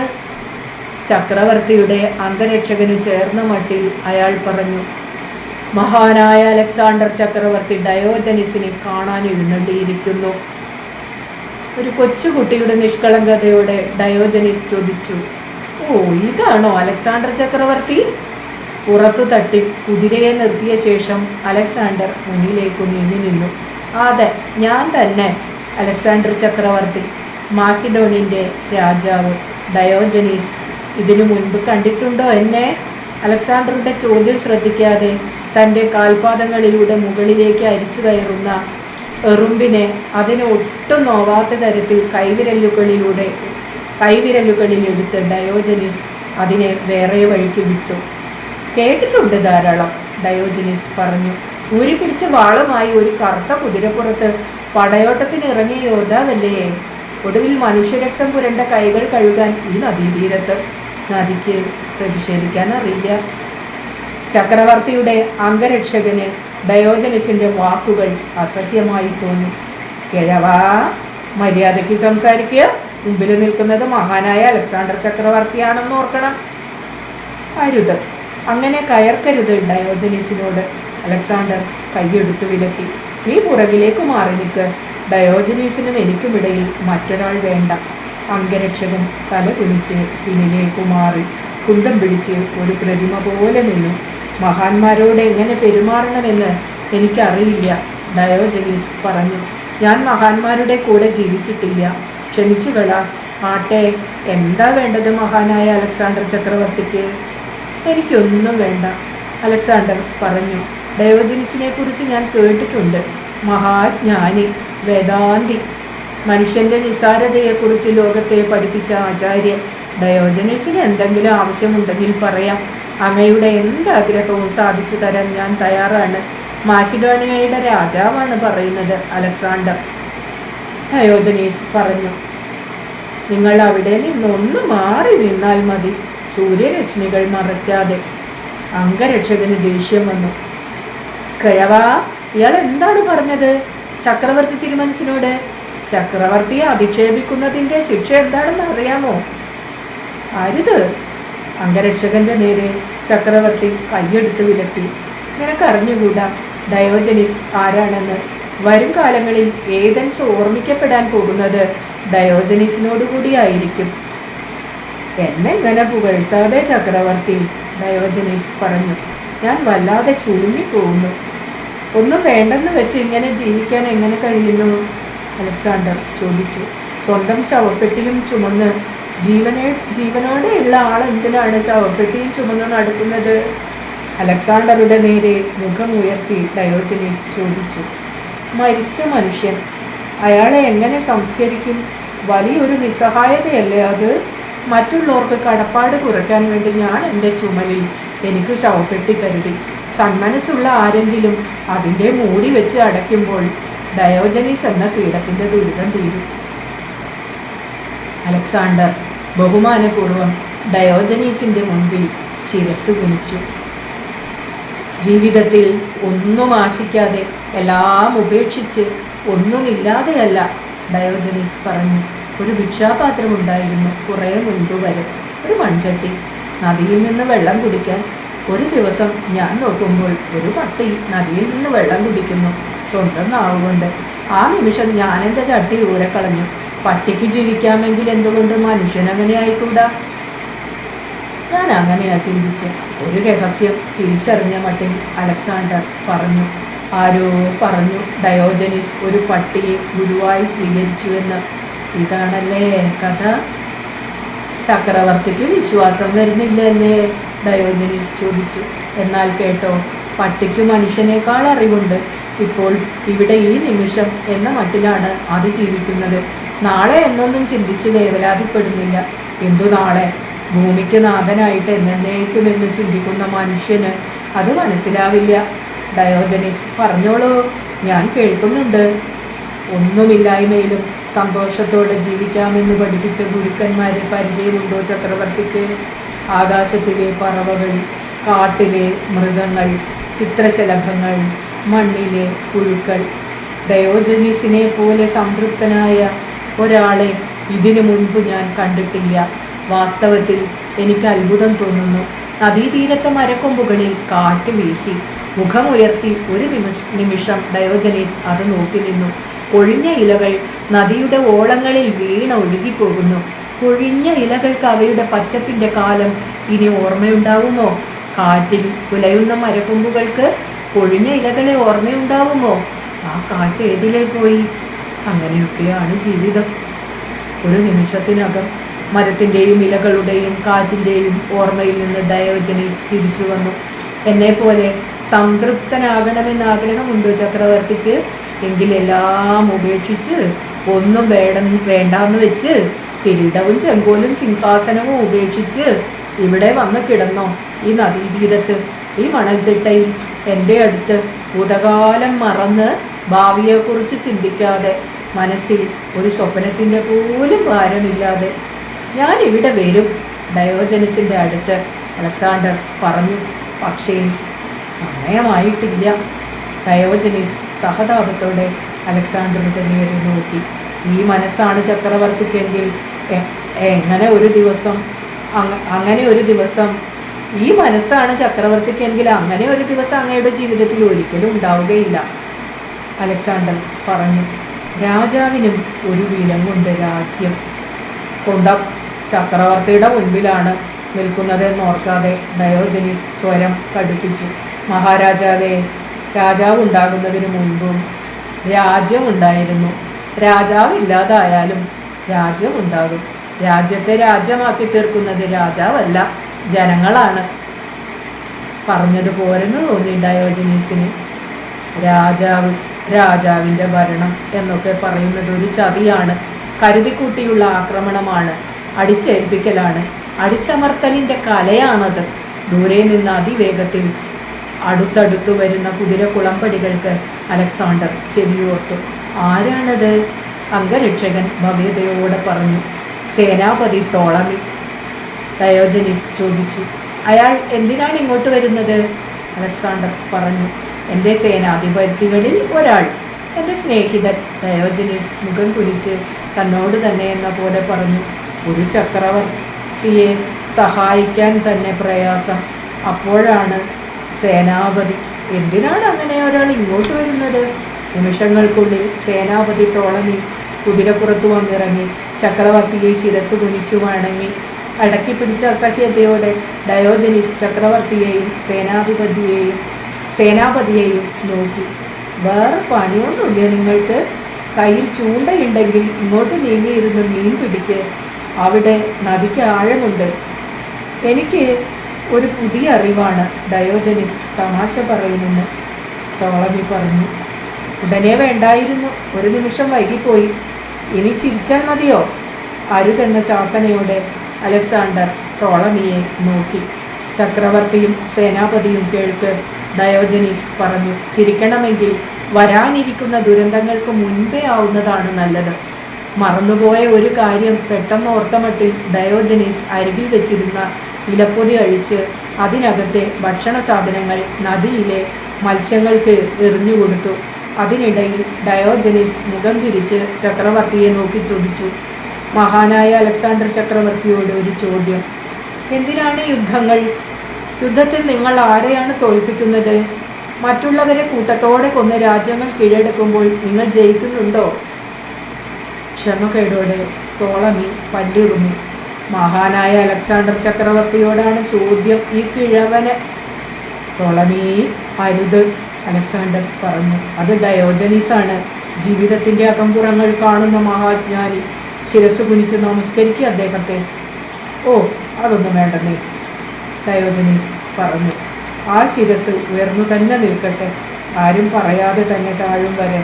Speaker 1: ചക്രവർത്തിയുടെ അംഗരക്ഷകന് ചേർന്ന മട്ടിൽ അയാൾ പറഞ്ഞു. മഹാനായ അലക്സാണ്ടർ ചക്രവർത്തി ഡയോജനീസിനെ കാണാൻ എഴുന്നള്ളിയിരിക്കുന്നു. ഒരു കൊച്ചുകുട്ടിയുടെ നിഷ്കളങ്കതയോടെ ഡയോജനീസ് ചോദിച്ചു, ഓ, ഇതാണോ അലക്സാണ്ടർ ചക്രവർത്തി? പുറത്തു തട്ടി കുതിരയെ നിർത്തിയ ശേഷം അലക്സാണ്ടർ മുന്നിലേക്ക് നീങ്ങി നിന്നു. അതെ, ഞാൻ തന്നെ, അലക്സാണ്ടർ ചക്രവർത്തി, മാസിഡോണിൻ്റെ രാജാവ്. ഡയോജനീസ്, ഇതിനു മുൻപ് കണ്ടിട്ടുണ്ടോ എന്നെ? അലക്സാണ്ടറുടെ ചോദ്യം ശ്രദ്ധിക്കാതെ തൻ്റെ കാൽപാദങ്ങളിലൂടെ മുകളിലേക്ക് അരിച്ചു കയറുന്ന എറുമ്പിനെ അതിന് ഒട്ടും നോവാത്ത തരത്തിൽ കൈവിരലുകളിലെടുത്ത് ഡയോജനീസ് അതിനെ വേറെ വഴിക്ക് വിട്ടു. കേട്ടിട്ടുണ്ട് ധാരാളം, ഡയോജനീസ് പറഞ്ഞു. ഊരി പിടിച്ച വാളുമായി ഒരു കറുത്ത കുതിരപ്പുറത്ത് പടയോട്ടത്തിന് ഇറങ്ങിയ യോദ്ധാവല്ലേ? ഒടുവിൽ മനുഷ്യരക്തം പുരണ്ട കൈകൾ കഴുകാൻ ഈ നദീതീരത്ത്. നദിക്ക് പ്രതിഷേധിക്കാൻ അറിയില്ല. ചക്രവർത്തിയുടെ അംഗരക്ഷകന് ഡയോജനീസിന്റെ വാക്കുകൾ അസഹ്യമായി തോന്നി. കിഴവാ, മര്യാദയ്ക്ക് സംസാരിക്കുക. മുമ്പിൽ നിൽക്കുന്നത് മഹാനായ അലക്സാണ്ടർ ചക്രവർത്തിയാണെന്ന് ഓർക്കണം. അരുത്, അങ്ങനെ കയർക്കരുത് ഡയോജനീസിനോട്. അലക്സാണ്ടർ കൈയെടുത്തു വിലക്കി. നീ പുറകിലേക്ക് മാറി നിൽക്ക്. ഡയോജനീസിനും എനിക്കുമിടയിൽ മറ്റൊരാൾ വേണ്ട. അംഗരക്ഷകൻ തല കുനിച്ച് പിന്നിലേക്ക് മാറി കുന്തം പിടിച്ച് ഒരു പ്രതിമ പോലെ നിന്നു. മഹാന്മാരോട് എങ്ങനെ പെരുമാറണമെന്ന് എനിക്കറിയില്ല, ഡയോജനീസ് പറഞ്ഞു. ഞാൻ മഹാന്മാരുടെ കൂടെ ജീവിച്ചിട്ടില്ല, ക്ഷമിച്ചുകള. ആട്ടെ, എന്താ വേണ്ടത് മഹാനായ അലക്സാണ്ടർ ചക്രവർത്തിക്ക്? എനിക്കൊന്നും വേണ്ട, അലക്സാണ്ടർ പറഞ്ഞു. ഡയോജനീസിനെ കുറിച്ച് ഞാൻ കേട്ടിട്ടുണ്ട്. മഹാജ്ഞാനി, വേദാന്തി, മനുഷ്യന്റെ നിസ്സാരതയെക്കുറിച്ച് ലോകത്തെ പഠിപ്പിച്ച ആചാര്യൻ. ഡയോജനീസിന് എന്തെങ്കിലും ആവശ്യമുണ്ടെങ്കിൽ പറയാം. അങ്ങയുടെ എന്താഗ്രഹവും സാധിച്ചു തരാൻ ഞാൻ തയ്യാറാണ്. മാസിഡോണിയയുടെ രാജാവാണ് പറയുന്നത്, അലക്സാണ്ടർ. ഡയോജനീസ് പറഞ്ഞു. നിങ്ങൾ അവിടെ നിന്നൊന്ന് മാറി നിന്നാൽ മതി, സൂര്യരശ്മികൾ മറയ്ക്കാതെ. അംഗരക്ഷകന് ദേഷ്യം വന്നു. കിഴവാ, ഇയാൾ എന്താണ് പറഞ്ഞത് ചക്രവർത്തി തിരുമനസിനോട്? ചക്രവർത്തിയെ അധിക്ഷേപിക്കുന്നതിൻ്റെ ശിക്ഷ എന്താണെന്ന് അറിയാമോ? അരുത്, അംഗരക്ഷകന്റെ നേരെ ചക്രവർത്തി കൈയെടുത്ത് വിലക്കി. നിനക്കറിഞ്ഞുകൂടാ ഡയോജനിസ് ആരാണെന്ന്? വരും കാലങ്ങളിൽ ഏതൻസ് ഓർമ്മിക്കപ്പെടാൻ പോകുന്നത് ഡയോജനീസിനോടുകൂടിയായിരിക്കും. എന്നെ ഇങ്ങനെ പുകഴ്ത്താതെ ചക്രവർത്തി, ഡയോജനീസ് പറഞ്ഞു. ഞാൻ വല്ലാതെ ചുരുങ്ങിപ്പോകുന്നു. ഒന്നും വേണ്ടെന്ന് വെച്ച് ഇങ്ങനെ ജീവിക്കാൻ എങ്ങനെ കഴിയുന്നു? അലക്സാണ്ടർ ചോദിച്ചു. സ്വന്തം ശവപ്പെട്ടിയും ചുമന്ന് ജീവനോടെയുള്ള ആൾ എന്തിനാണ് ശവപ്പെട്ടിയും ചുമന്ന് നടക്കുന്നത്? അലക്സാണ്ടറുടെ നേരെ മുഖമുയർത്തി ഡയോജനീസ് ചോദിച്ചു. മരിച്ച മനുഷ്യൻ, അയാളെ എങ്ങനെ സംസ്കരിക്കും? വലിയൊരു നിസ്സഹായതയല്ലേ അത്? മറ്റുള്ളവർക്ക് കടപ്പാട് കുറയ്ക്കാൻ വേണ്ടി ഞാൻ എൻ്റെ ചുമലിൽ എനിക്ക് ശവപ്പെട്ടി കരുതി. സന്മനസ്സുള്ള ആരെങ്കിലും അതിൻ്റെ മൂടി വെച്ച് അടയ്ക്കുമ്പോൾ ഡയോജനീസ് എന്ന കീടത്തിൻ്റെ ദുരിതം തീരും. അലക്സാണ്ടർ ബഹുമാനപൂർവം ഡയോജനീസിൻ്റെ മുൻപിൽ ശിരസ് കുനിച്ചു. ജീവിതത്തിൽ ഒന്നും ആശിക്കാതെ എല്ലാം ഉപേക്ഷിച്ച് ഒന്നുമില്ലാതെയല്ല, ഡയോജനീസ് പറഞ്ഞു. ഒരു ഭിക്ഷാപാത്രം ഉണ്ടായിരുന്നു കുറേ മുൻപ് വരെ, ഒരു മൺചട്ടി, നദിയിൽ നിന്ന് വെള്ളം കുടിക്കാൻ. ഒരു ദിവസം ഞാൻ നോക്കുമ്പോൾ ഒരു പട്ടി നദിയിൽ നിന്ന് വെള്ളം കുടിക്കുന്നു, സ്വന്തം നാവുകൊണ്ട്. ആ നിമിഷം ഞാൻ എൻ്റെ ചട്ടി ദൂരെ കളഞ്ഞു. പട്ടിക്ക് ജീവിക്കാമെങ്കിൽ എന്തുകൊണ്ട് മനുഷ്യനങ്ങനെ ആയിക്കൂടാ? ഞാൻ അങ്ങനെയാ ചിന്തിച്ച്. ഒരു രഹസ്യം തിരിച്ചറിഞ്ഞ മട്ടിൽ അലക്സാണ്ടർ പറഞ്ഞു. ആരോ പറഞ്ഞു ഡയോജനീസ് ഒരു പട്ടിയെ ഗുരുവായി സ്വീകരിച്ചുവെന്ന്. ഇതാണല്ലേ കഥ? ചക്രവർത്തിക്ക് വിശ്വാസം വരുന്നില്ലല്ലേ? ഡയോജനീസ് ചോദിച്ചു. എന്നാൽ കേട്ടോ, പട്ടിക്ക് മനുഷ്യനേക്കാൾ അറിവുണ്ട്. ഇപ്പോൾ ഇവിടെ ഈ നിമിഷം എന്ന മട്ടിലാണ് അത് ജീവിക്കുന്നത്. നാളെ എന്നൊന്നും ചിന്തിച്ച് വേവലാതിപ്പെടുന്നില്ല. എന്തു നാളെ? ഭൂമിക്ക് നാഥനായിട്ട് എന്നേക്കുമെന്ന് ചിന്തിക്കുന്ന മനുഷ്യന് അത് മനസ്സിലാവില്ല. ഡയോജനീസ് പറഞ്ഞോളൂ, ഞാൻ കേൾക്കുന്നുണ്ട്. ഒന്നുമില്ലായ്മയിലും സന്തോഷത്തോടെ ജീവിക്കാമെന്ന് പഠിപ്പിച്ച ഗുരുക്കന്മാരെ പരിചയമുണ്ടോ ചക്രവർത്തിക്ക്? ആകാശത്തിലെ പറവകൾ, കാട്ടിലെ മൃഗങ്ങൾ, ചിത്രശലഭങ്ങൾ, മണ്ണിലെ പുഴുക്കൾ. ഡയോജനീസിനെ പോലെ സംതൃപ്തനായ ഒരാളെ ഇതിനു മുൻപ് ഞാൻ കണ്ടിട്ടില്ല. വാസ്തവത്തിൽ എനിക്ക് അത്ഭുതം തോന്നുന്നു. നദീതീരത്തെ മരക്കൊമ്പുകളിൽ കാറ്റ് വീശി. മുഖമുയർത്തി ഒരു നിമിഷം ഡയോജനീസ് അത് നോക്കി നിന്നു. കൊഴിഞ്ഞ ഇലകൾ നദിയുടെ ഓളങ്ങളിൽ വീണ ഒഴുകിപ്പോകുന്നു. കൊഴിഞ്ഞ ഇലകൾക്ക് അവയുടെ പച്ചപ്പിൻ്റെ കാലം ഇനി ഓർമ്മയുണ്ടാവുമോ? കാറ്റിൽ കുലയുന്ന മരക്കൊമ്പുകൾക്ക് കൊഴിഞ്ഞ ഇലകളെ ഓർമ്മയുണ്ടാവുമോ? ആ കാറ്റ് ഏതിലേ പോയി? അങ്ങനെയൊക്കെയാണ് ജീവിതം. ഒരു നിമിഷത്തിനകം മരത്തിൻ്റെയും ഇലകളുടെയും കാറ്റിൻ്റെയും ഓർമ്മയിൽ നിന്ന് ഡയോജനീസ് തിരിച്ചു വന്നു. എന്നെപ്പോലെ സംതൃപ്തനാകണമെന്ന് ആഗ്രഹമുണ്ടോ ചക്രവർത്തിക്ക്? എങ്കിലെല്ലാം ഉപേക്ഷിച്ച് ഒന്നും വേണ്ടാന്ന് വെച്ച് കിരീടവും ചെങ്കോലും സിംഹാസനവും ഉപേക്ഷിച്ച് ഇവിടെ വന്ന് കിടന്നോ? ഈ നദീതീരത്ത്, ഈ മണൽത്തിട്ടയിൽ, എൻ്റെ അടുത്ത് ഭൂതകാലം മറന്ന് ഭാവിയെക്കുറിച്ച് ചിന്തിക്കാതെ, മനസ്സിൽ ഒരു സ്വപ്നത്തിൻ്റെ പോലും ഭാരമില്ലാതെ ഞാൻ ഇവിടെ വരും ഡയോജനീസിൻ്റെ അടുത്ത്, അലക്സാണ്ടർ പറഞ്ഞു. പക്ഷേ സമയമായിട്ടില്ല. ഡയോജനീസ് സഹതാപത്തോടെ അലക്സാണ്ടറുടെ നേരെ നോക്കി. ഈ മനസ്സാണ് ചക്രവർത്തിക്കെങ്കിൽ അങ്ങനെ ഒരു ദിവസം ഈ മനസ്സാണ് ചക്രവർത്തിക്കെങ്കിൽ അങ്ങനെ ഒരു ദിവസം അങ്ങയുടെ ജീവിതത്തിൽ ഒരിക്കലും ഉണ്ടാവുകയില്ല, അലക്സാണ്ടർ പറഞ്ഞു. രാജാവിനും ഒരു വിലങ്ങുണ്ട്. രാജ്യം കൊണ്ട ചക്രവർത്തിയുടെ മുൻപിലാണ് നിൽക്കുന്നതെന്നോർക്കാതെ ഡയോജനീസ് സ്വരം കടുപ്പിച്ചു. മഹാരാജാവേ, രാജാവ് ഉണ്ടാകുന്നതിന് മുൻപും രാജ്യമുണ്ടായിരുന്നു. രാജാവില്ലാതായാലും രാജ്യമുണ്ടാകും. രാജ്യത്തെ രാജ്യമാക്കി തീർക്കുന്നത് രാജാവല്ല, ജനങ്ങളാണ്. പറഞ്ഞതുപോരെന്ന് തോന്നി ഡയോജനീസിന്. രാജാവിൻ്റെ ഭരണം എന്നൊക്കെ പറയുന്നത് ഒരു ചതിയാണ്. കരുതിക്കൂട്ടിയുള്ള ആക്രമണമാണ്, അടിച്ചേൽപ്പിക്കലാണ്, അടിച്ചമർത്തലിൻ്റെ കലയാണത്. ദൂരെ നിന്ന് അതിവേഗത്തിൽ അടുത്തടുത്തു വരുന്ന കുതിരക്കുളമ്പടികൾക്ക് അലക്സാണ്ടർ ചെവിയോർത്തു. ആരാണത്? അംഗരക്ഷകൻ ഭവ്യതയോടെ പറഞ്ഞു. സേനാപതി ടോളമി. ഡയോജനീസ് ചോദിച്ചു. അയാൾ എന്തിനാണ് ഇങ്ങോട്ട് വരുന്നത്? അലക്സാണ്ടർ പറഞ്ഞു. എൻ്റെ സേനാധിപതികളിൽ ഒരാൾ, എൻ്റെ സ്നേഹിതൻ. ഡയോജനീസ് മുഖം കുലിച്ച് തന്നോട് തന്നെ എന്ന പോലെ പറഞ്ഞു. ഒരു ചക്രവർത്തിയെ സഹായിക്കാൻ തന്നെ പ്രയാസം. അപ്പോഴാണ് സേനാപതി, എന്തിനാണ് അങ്ങനെ ഒരാൾ ഇങ്ങോട്ട് വരുന്നത്? നിമിഷങ്ങൾക്കുള്ളിൽ സേനാപതി ടോളമി കുതിരപ്പുറത്തു വന്നിറങ്ങി ചക്രവർത്തിയെ ശിരസ് കുനിച്ചു വണങ്ങി. അടക്കി പിടിച്ച അസഹ്യതയോടെ ഡയോജനിസ് ചക്രവർത്തിയെയും സേനാപതിയെയും നോക്കി. വേറെ പണിയൊന്നുമില്ല നിങ്ങൾക്ക്? കയ്യിൽ ചൂണ്ടയുണ്ടെങ്കിൽ ഇങ്ങോട്ട് നീങ്ങിയിരുന്ന് മീൻ പിടിക്ക്, അവിടെ നദിക്ക് ആഴമുണ്ട്. എനിക്ക് ഒരു പുതിയ അറിവാണ്, ഡയോജനിസ് തമാശ പറയുമെന്ന് ടോളമി പറഞ്ഞു. ഉടനെ വേണ്ടായിരുന്നു, ഒരു നിമിഷം വൈകിപ്പോയി. ഇനി ചിരിച്ചാൽ മതിയോ? അരുതെന്ന ശാസനയോടെ അലക്സാണ്ടർ ടോളമിയെ നോക്കി. ചക്രവർത്തിയും സേനാപതിയും കേൾക്ക്, ഡയോജനീസ് പറഞ്ഞു. ചിരിക്കണമെങ്കിൽ വരാനിരിക്കുന്ന ദുരന്തങ്ങൾക്ക് മുൻപേ ആവുന്നതാണ് നല്ലത്. മറന്നുപോയ ഒരു കാര്യം പെട്ടെന്ന് ഓർത്തമട്ടിൽ ഡയോജനീസ് അരികിൽ വെച്ചിരുന്ന ഇലപ്പൊതി അഴിച്ച് അതിനകത്തെ ഭക്ഷണ സാധനങ്ങൾ നദിയിലെ മത്സ്യങ്ങൾക്ക് എറിഞ്ഞുകൊടുത്തു. അതിനിടയിൽ ഡയോജനീസ് മുഖം തിരിച്ച് ചക്രവർത്തിയെ നോക്കി ചോദിച്ചു. മഹാനായ അലക്സാണ്ടർ ചക്രവർത്തിയോട് ഒരു ചോദ്യം. എന്തിനാണ് യുദ്ധങ്ങൾ? യുദ്ധത്തിൽ നിങ്ങൾ ആരെയാണ് തോൽപ്പിക്കുന്നത്? മറ്റുള്ളവരെ കൂട്ടത്തോടെ കൊന്ന് രാജ്യങ്ങൾ കീഴടക്കുമ്പോൾ നിങ്ങൾ ജയിക്കുന്നുണ്ടോ? ക്ഷമകേടോടെ ടോളമി പല്ലിറുമി. മഹാനായ അലക്സാണ്ടർ ചക്രവർത്തിയോടാണ് ചോദ്യം, ഈ കിഴവന്. ടോളമി, അരുത്, അലക്സാണ്ടർ പറഞ്ഞു. അത് ഡയോജനീസാണ്, ജീവിതത്തിൻ്റെ അകമ്പുറങ്ങൾ കാണുന്ന മഹാജ്ഞാനി. ശിരസ് കുനിച്ച് നമസ്കരിക്കുക അദ്ദേഹത്തെ. ഓ, അതൊന്നും വേണ്ടെന്നേ, ഡയോജനീസ് പറഞ്ഞു. ആ ശിരസ് ഉയർന്നു തന്നെ നിൽക്കട്ടെ, ആരും പറയാതെ തന്നെ താഴും വരെ.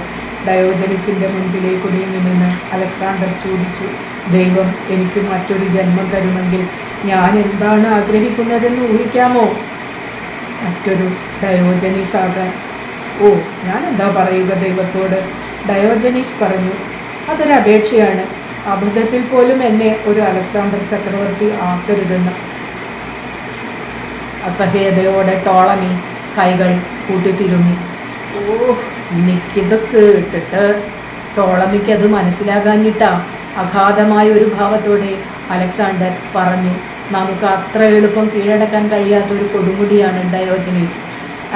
Speaker 1: ഡയോജനീസിൻ്റെ മുൻപിലേക്ക് നീങ്ങി നിന്ന് അലക്സാണ്ടർ ചോദിച്ചു. ദൈവം എനിക്ക് മറ്റൊരു ജന്മം തരുമെങ്കിൽ ഞാൻ എന്താണ് ആഗ്രഹിക്കുന്നതെന്ന് ഊഹിക്കാമോ? മറ്റൊരു ഡയോജനീസ് ആകാൻ. ഓ, ഞാൻ എന്താ പറയുക ദൈവത്തോട്? ഡയോജനീസ് പറഞ്ഞു. അതൊരപേക്ഷയാണ്, അബദ്ധത്തിൽ പോലും എന്നെ ഒരു അലക്സാണ്ടർ ചക്രവർത്തി ആക്കരുതെന്ന്. അസഹ്യതയോടെ ടോളമി കൈകൾ കൂട്ടിത്തിരുമ്മി. ഓ, എനിക്കിത് കേട്ടിട്ട്. ടോളമിക്ക് അത് മനസ്സിലാകാഞ്ഞിട്ടാ. അഗാധമായ ഒരു ഭാവത്തോടെ അലക്സാണ്ടർ പറഞ്ഞു. നമുക്ക് അത്ര എളുപ്പം കീഴടക്കാൻ കഴിയാത്തൊരു കൊടുമുടിയാണ് ഡയോജനീസ്.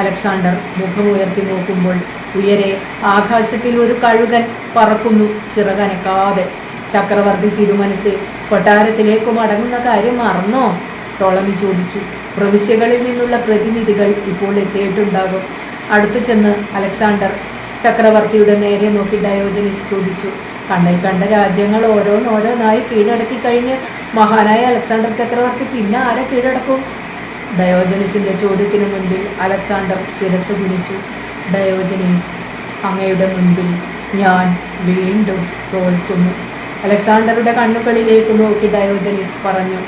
Speaker 1: അലക്സാണ്ടർ മുഖമുയർത്തി നോക്കുമ്പോൾ ഉയരെ ആകാശത്തിൽ ഒരു കഴുകൻ പറക്കുന്നു, ചിറകനക്കാതെ. ചക്രവർത്തി തിരുമനസ് കൊട്ടാരത്തിലേക്ക് മടങ്ങുന്ന കാര്യം മറന്നോ? ടോളമി ചോദിച്ചു. പ്രവിശ്യകളിൽ നിന്നുള്ള പ്രതിനിധികൾ ഇപ്പോൾ എത്തിയിട്ടുണ്ടാകും. അടുത്തു ചെന്ന് അലക്സാണ്ടർ ചക്രവർത്തിയുടെ നേരെ നോക്കി ഡയോജനീസ് ചോദിച്ചു. കണ്ണിൽ കണ്ട രാജ്യങ്ങൾ ഓരോന്നോരോന്നായി കീഴടക്കി കഴിഞ്ഞ് മഹാനായ അലക്സാണ്ടർ ചക്രവർത്തി പിന്നെ ആരെ കീഴടക്കും? ഡയോജനീസിൻ്റെ ചോദ്യത്തിനു മുൻപിൽ അലക്സാണ്ടർ ശിരസ് കുനിച്ചു. ഡയോജനീസ്, അങ്ങയുടെ മുൻപിൽ ഞാൻ വീണ്ടും തോൽക്കുന്നു. അലക്സാണ്ടറുടെ കണ്ണുകളിലേക്ക് നോക്കി ഡയോജനീസ് പറഞ്ഞു.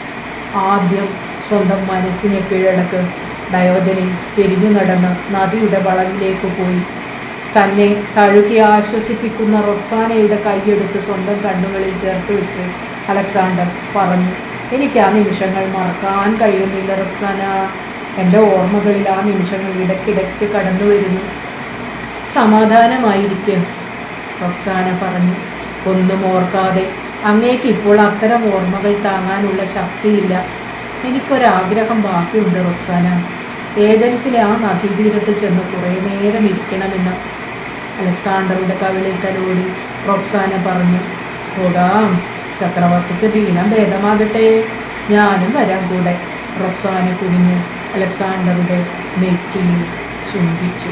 Speaker 1: ആദ്യം സ്വന്തം മനസ്സിനെ കീഴടക്ക്. ഡയോജനീസ് തിരിഞ്ഞു നടന്ന് നദിയുടെ വളവിലേക്ക് പോയി. തന്നെ തഴുകി ആശ്വസിപ്പിക്കുന്ന റൊക്സാനയുടെ കൈയെടുത്ത് സ്വന്തം കണ്ണുകളിൽ ചേർത്ത് വെച്ച് അലക്സാണ്ടർ പറഞ്ഞു. എനിക്ക് ആ നിമിഷങ്ങൾ മറക്കാൻ കഴിയുന്നില്ല റൊക്സാന. എൻ്റെ ഓർമ്മകളിൽ ആ നിമിഷങ്ങൾ ഇടയ്ക്കിടയ്ക്ക് കടന്നു വരുന്നു. സമാധാനമായിരിക്കും, റൊക്സാന പറഞ്ഞു. ഒന്നും ഓർക്കാതെ. അങ്ങേക്ക് ഇപ്പോൾ അത്തരം ഓർമ്മകൾ താങ്ങാനുള്ള ശക്തിയില്ല. എനിക്കൊരാഗ്രഹം ബാക്കിയുണ്ട് റൊക്സാന. ഏതൻസിലെ ആ നദീതീരത്ത് ചെന്ന് കുറേ നേരം ഇരിക്കണമെന്ന്. അലക്സാണ്ടറുടെ കവിളിൽ തലോടി റൊക്സാന പറഞ്ഞു. പോകാം, ചക്രവർത്തിക്ക് ദീനം ഭേദമാകട്ടെ, ഞാനും വരാൻ കൂടെ. റൊക്സാന കുനിഞ്ഞ് അലക്സാണ്ടറുടെ നെറ്റിയിൽ ചുംബിച്ചു.